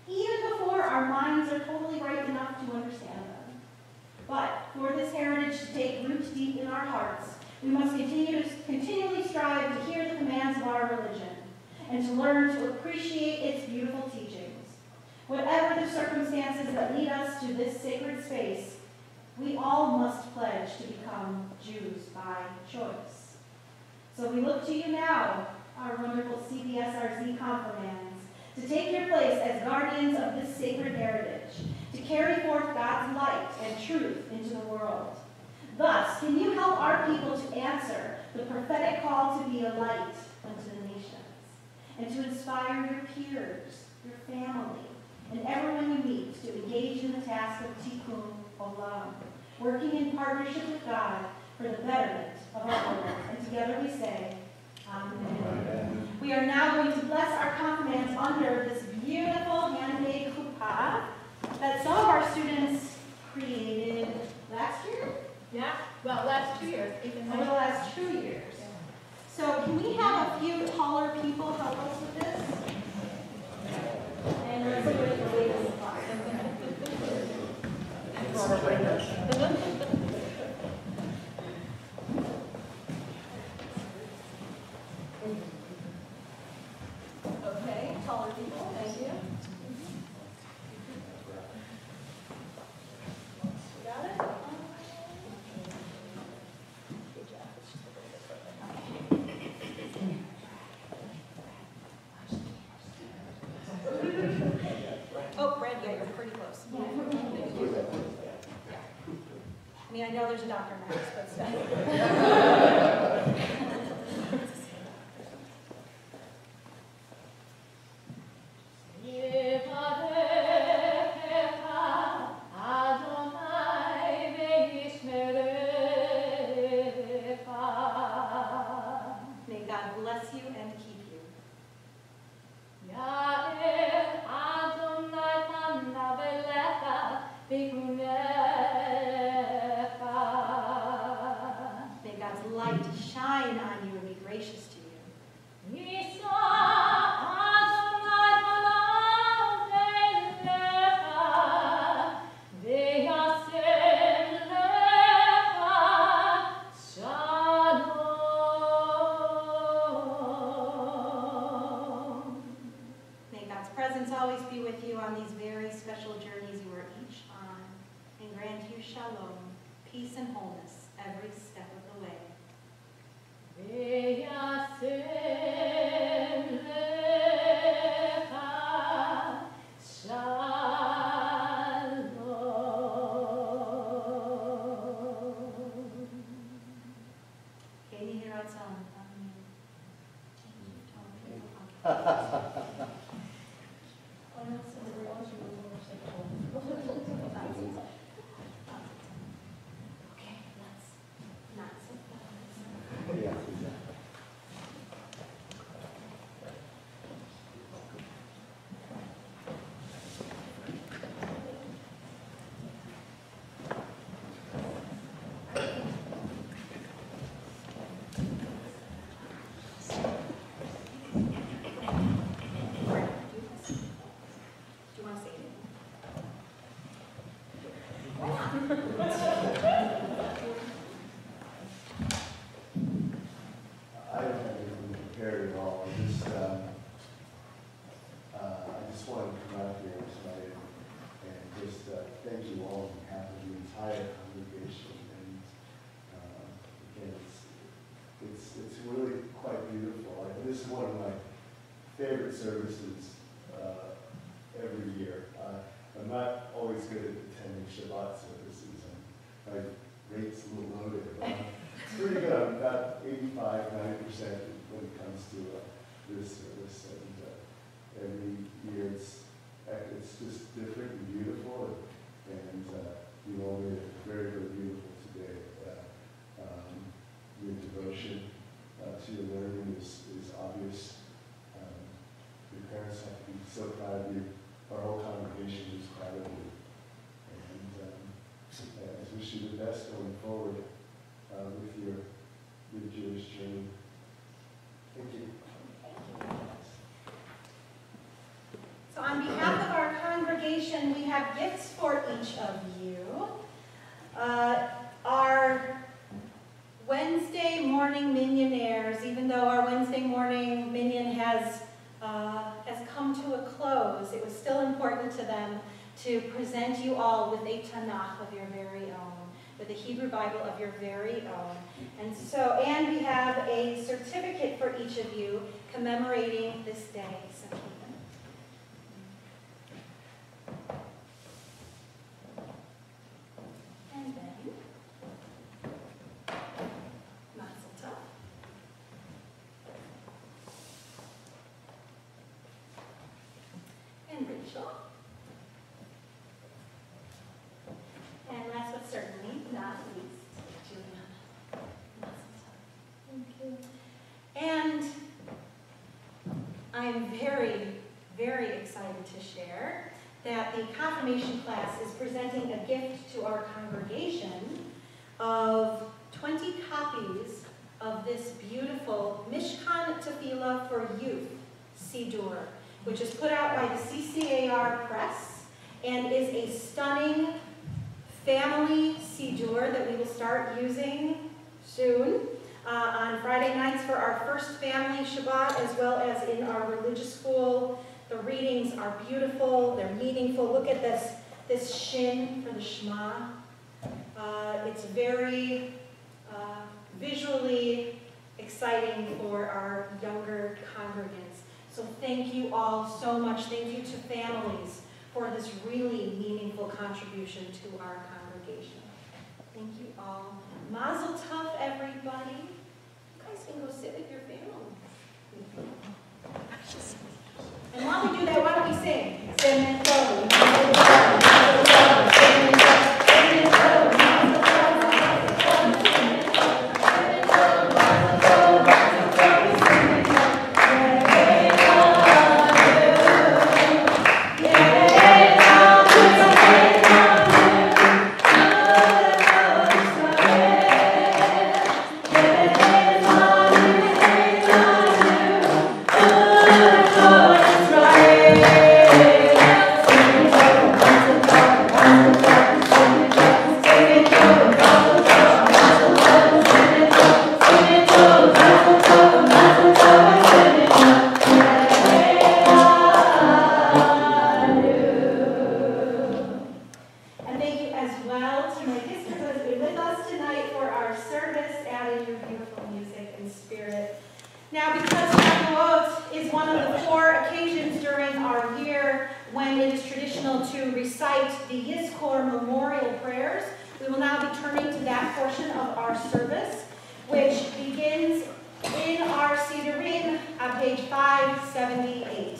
A: even before our minds are totally ripe enough to understand them. But for this heritage to take root deep in our hearts, we must continually strive to hear the commands of our religion and to learn to appreciate its beautiful teachings. Whatever the circumstances that lead us to this sacred space, we all must pledge to become Jews by choice. So we look to you now, our wonderful CBSRZ Confirmands, to take your place as guardians of this sacred heritage, to carry forth God's light and truth into the world. Thus, can you help our people to answer the prophetic call to be a light unto the nations, and to inspire your peers, your family, and everyone you meet to engage in the task of Tikkun Olam, working in partnership with God for the betterment of our world. And together we say, Amen. We are now going to bless our confirmands under this beautiful handmade chuppah that some of our students created last year?
G: Yeah, well, last 2 years.
A: Over the last 2 years. So can we have a few taller people help us with this? And let's do it the way this Okay, taller people, thank you. Got it? Good job. Oh, Brad, yeah, you're pretty close. I mean, I know there's a Dr. Max, but still. May God bless you and keep you. May God's light shine on you and be gracious to you. May God's presence always be with you on these very special journeys you are each on, and grant you shalom, peace and wholeness every step of the way. Can you hear our song? Okay, let's not sit down.
F: Yeah.
A: Do you want to say anything?
F: I don't have anything prepared at all. I just wanted to come out here tonight and just thank you all on behalf of the entire congregation. And again, it's really quite beautiful. This is one of my favorite services every year. I'm not always good at attending Shabbat services, and my rate's a little loaded. But I'm pretty good. I'm about 85, 90% when it comes to this service. And every year it's just different and beautiful. And you all made it very, very beautiful today. proud of you. Our whole congregation is proud of you. And I wish you the best going forward with your Jewish journey. Thank you.
A: So on behalf of our congregation, we have gifts for each of you. Our Wednesday morning minionaires, even though our Wednesday morning minion has come to a close, it was still important to them to present you all with a Tanakh of your very own, with a Hebrew Bible of your very own. And we have a certificate for each of you commemorating this day. So keep them. And then, Mazel Tov. And Rachel. And last but certainly not least, Juliana. Thank you. And I am very, very excited to share that the confirmation class is presenting a gift to our congregation of 20 copies of this beautiful Mishkan Tefillah for Youth Sidur, which is put out by the CCAR Press and is a stunning family Sidur that we will start using soon on Friday nights for our first family Shabbat, as well as in our religious school. The readings are beautiful, they're meaningful. Look at this shin for the Shema. It's very visually exciting for our younger congregants. So thank you all so much. Thank you to families for this really meaningful contribution to our congregation. Thank you all. Mazel Tov, everybody. You guys can go sit with your family. And while we do that, why don't we sing? Now, because Shavuot is one of the 4 occasions during our year when it is traditional to recite the Yizkor memorial prayers, we will now be turning to that portion of our service, which begins in our Sidurim on page 578.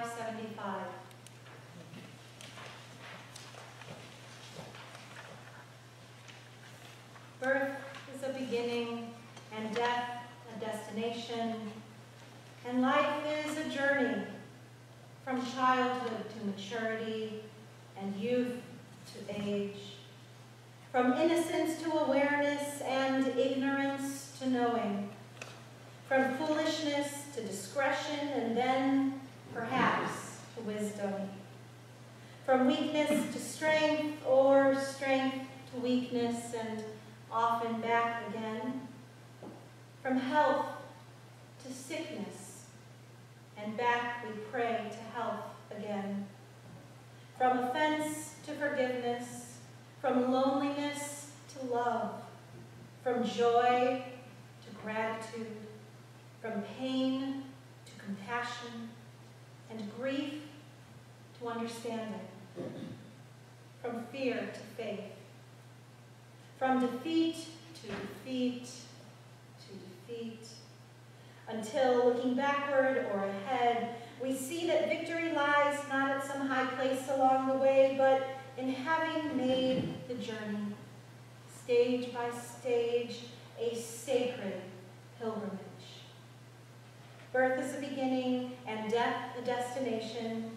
A: 575. Birth is a beginning, and death a destination, and life is a journey from childhood to maturity and youth to age, from innocence to awareness and ignorance to knowing, from foolishness to discretion and then, perhaps, to wisdom, from weakness to strength or strength to weakness and often back again, from health to sickness and back we pray to health again, from offense to forgiveness, from loneliness to love, from joy to gratitude, from pain to compassion, and grief to understanding, from fear to faith, from defeat to defeat to defeat, until looking backward or ahead, we see that victory lies not at some high place along the way, but in having made the journey, stage by stage, a sacred pilgrimage. Birth is a beginning and death a destination,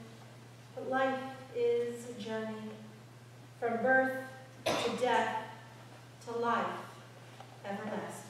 A: but life is a journey from birth to death to life everlasting.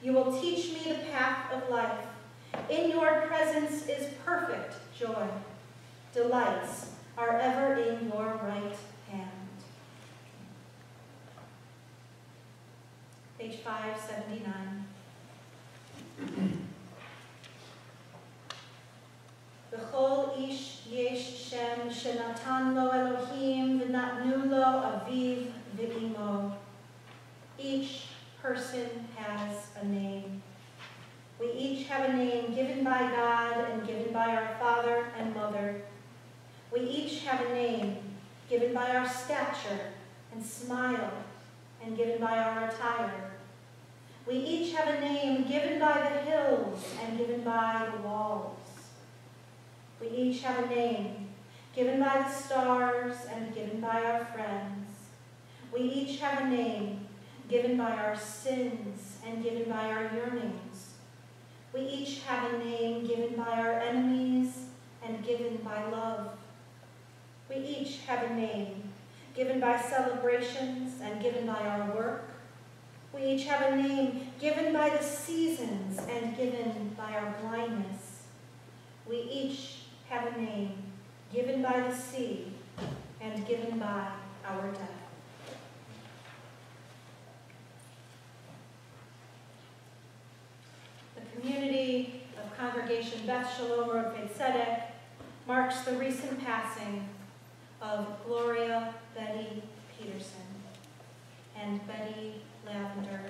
A: You will teach me the path of life. In your presence is perfect joy. Delights are ever in your right hand. Page 579. B'chol ish yesh shem shenatan lo Elohim v'natnu lo aviv v'imo. Each person has a name. We each have a name given by God and given by our father and mother. We each have a name given by our stature and smile and given by our attire. We each have a name given by the hills and given by the walls. We each have a name given by the stars and given by our friends. We each have a name given by our sins and given by our yearnings. We each have a name given by our enemies and given by love. We each have a name given by celebrations and given by our work. We each have a name given by the seasons and given by our blindness. We each have a name given by the sea and given by our death. The community of Congregation Beth Shalom Rodfei Tzedek marks the recent passing of Gloria Betty Peterson and Betty Lavender.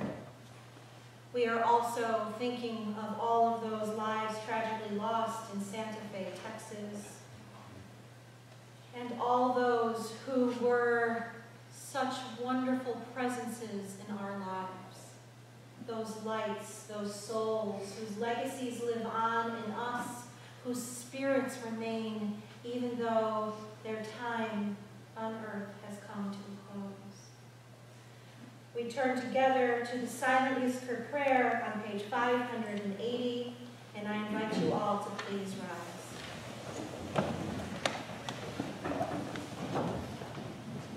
A: We are also thinking of all of those lives tragically lost in Santa Fe, Texas, and all those who were such wonderful presences in our lives. Those lights, those souls whose legacies live on in us, whose spirits remain even though their time on earth has come to a close. We turn together to the silent Yizkor prayer on page 580, and I invite you all to please rise.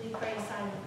A: We pray silently.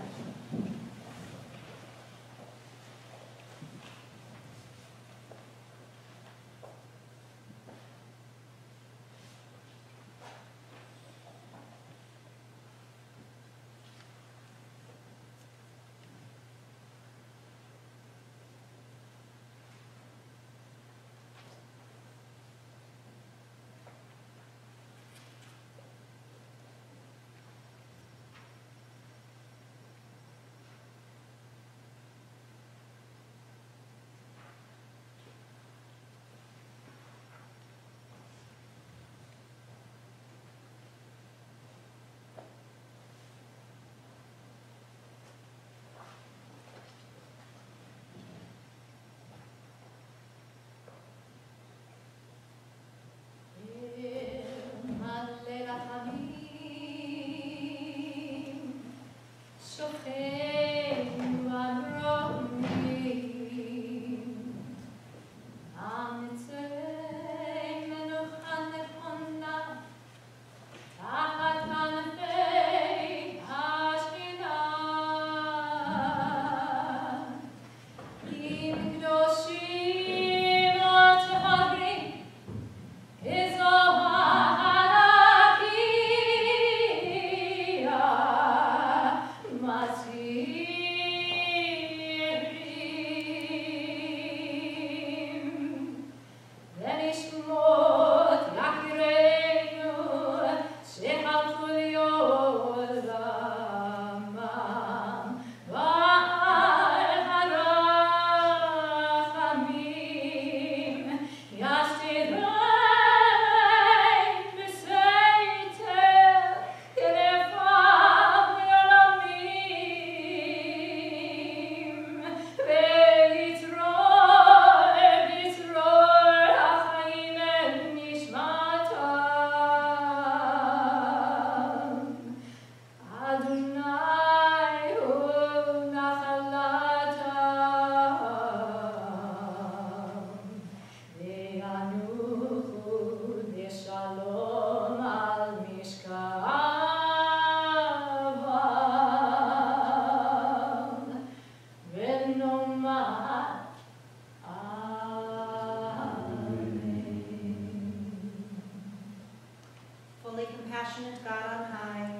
A: Compassionate God on high,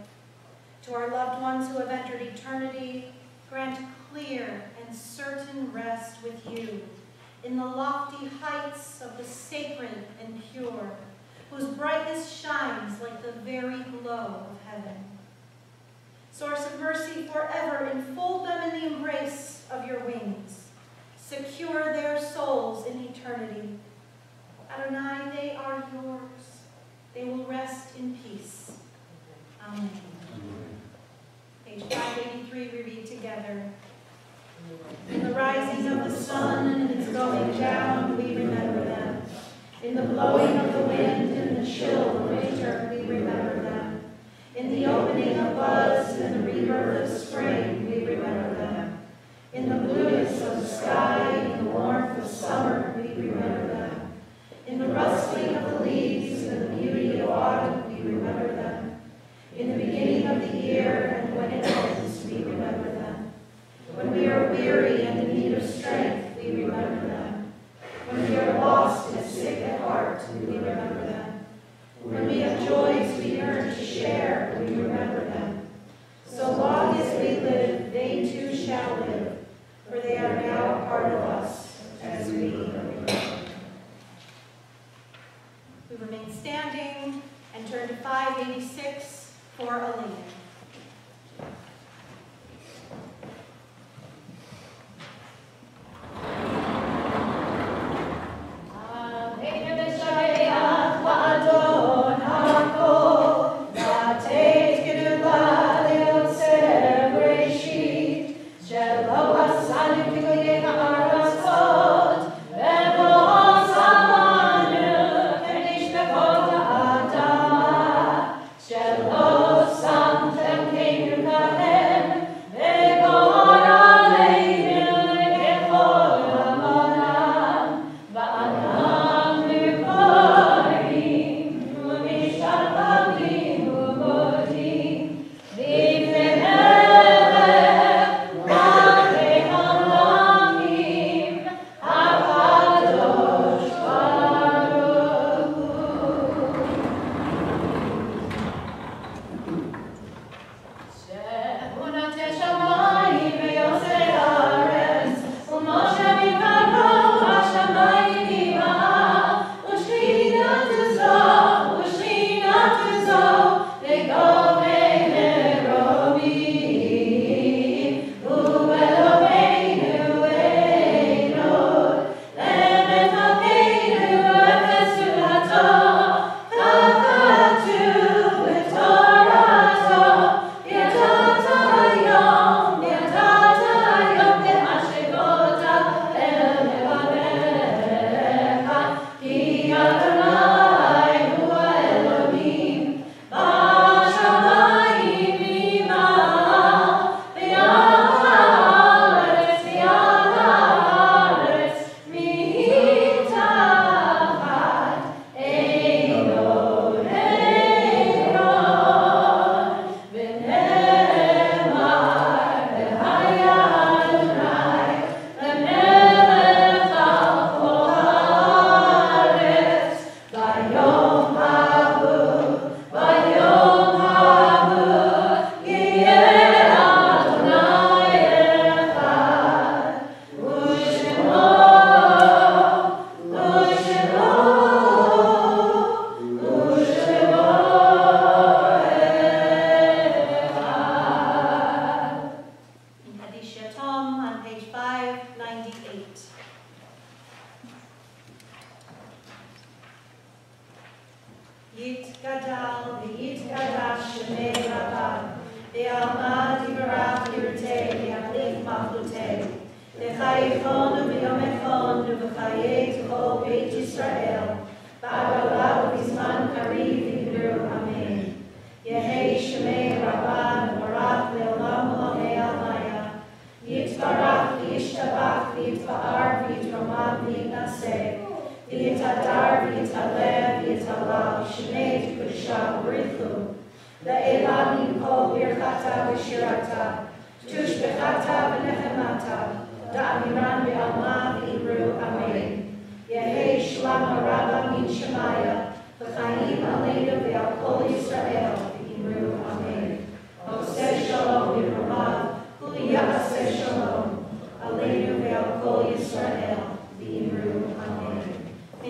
A: to our loved ones who have entered eternity, grant clear and certain rest with you in the lofty heights of the sacred and pure. whose brightness shines like the very glow of heaven. Source of mercy forever, enfold them in the embrace of your wings. Secure their souls in eternity. Adonai, they are yours. They will rest in peace. Amen. Page 583, we read together. In the rising of the sun and its going down, we remember them. In the blowing of the wind and the chill of winter, we remember them. In the opening of buds and the rebirth of spring, we remember them. In the blueness of the sky and the warmth of summer, we remember them. In the rustling of the leaves and the beauty of autumn, we remember them. In the beginning of the year and when it ends, we remember them. When we are weary and in need of strength, we remember them. When we are lost and sick at heart, we remember them. When we have joys we yearn to share, we remember them. So long as we live, they too shall live, for they are now a part of us as we remember. We remain standing and turn to 586 for a leaning.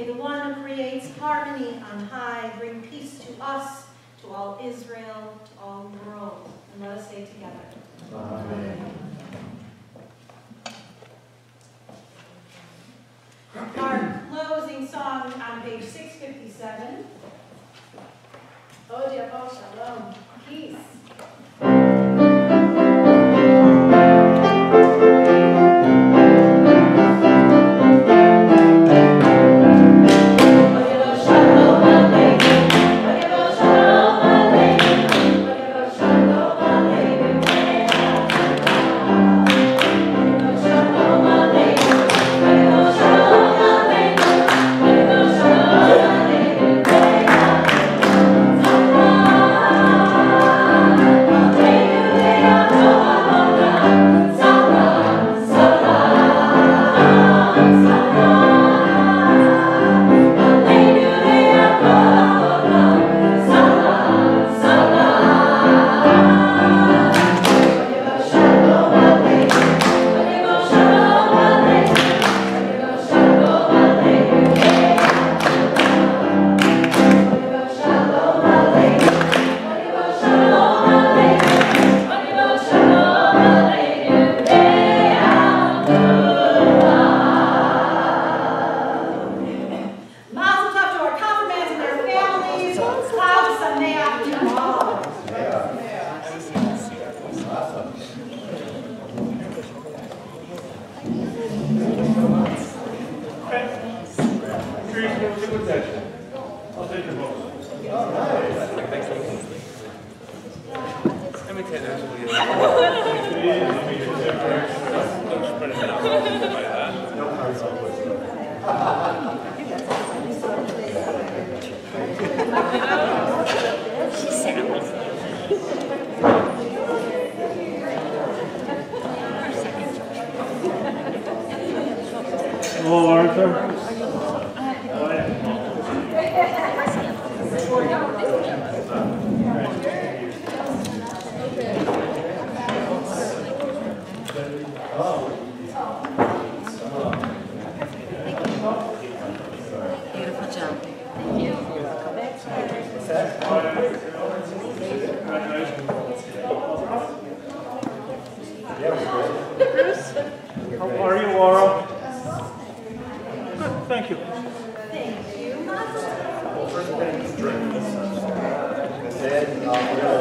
A: May the one who creates harmony on high
H: Hello, Arthur.
I: Beautiful job.
H: How are you, Laura? Good, thank you.
A: Thank you, Mazel.
F: That's it.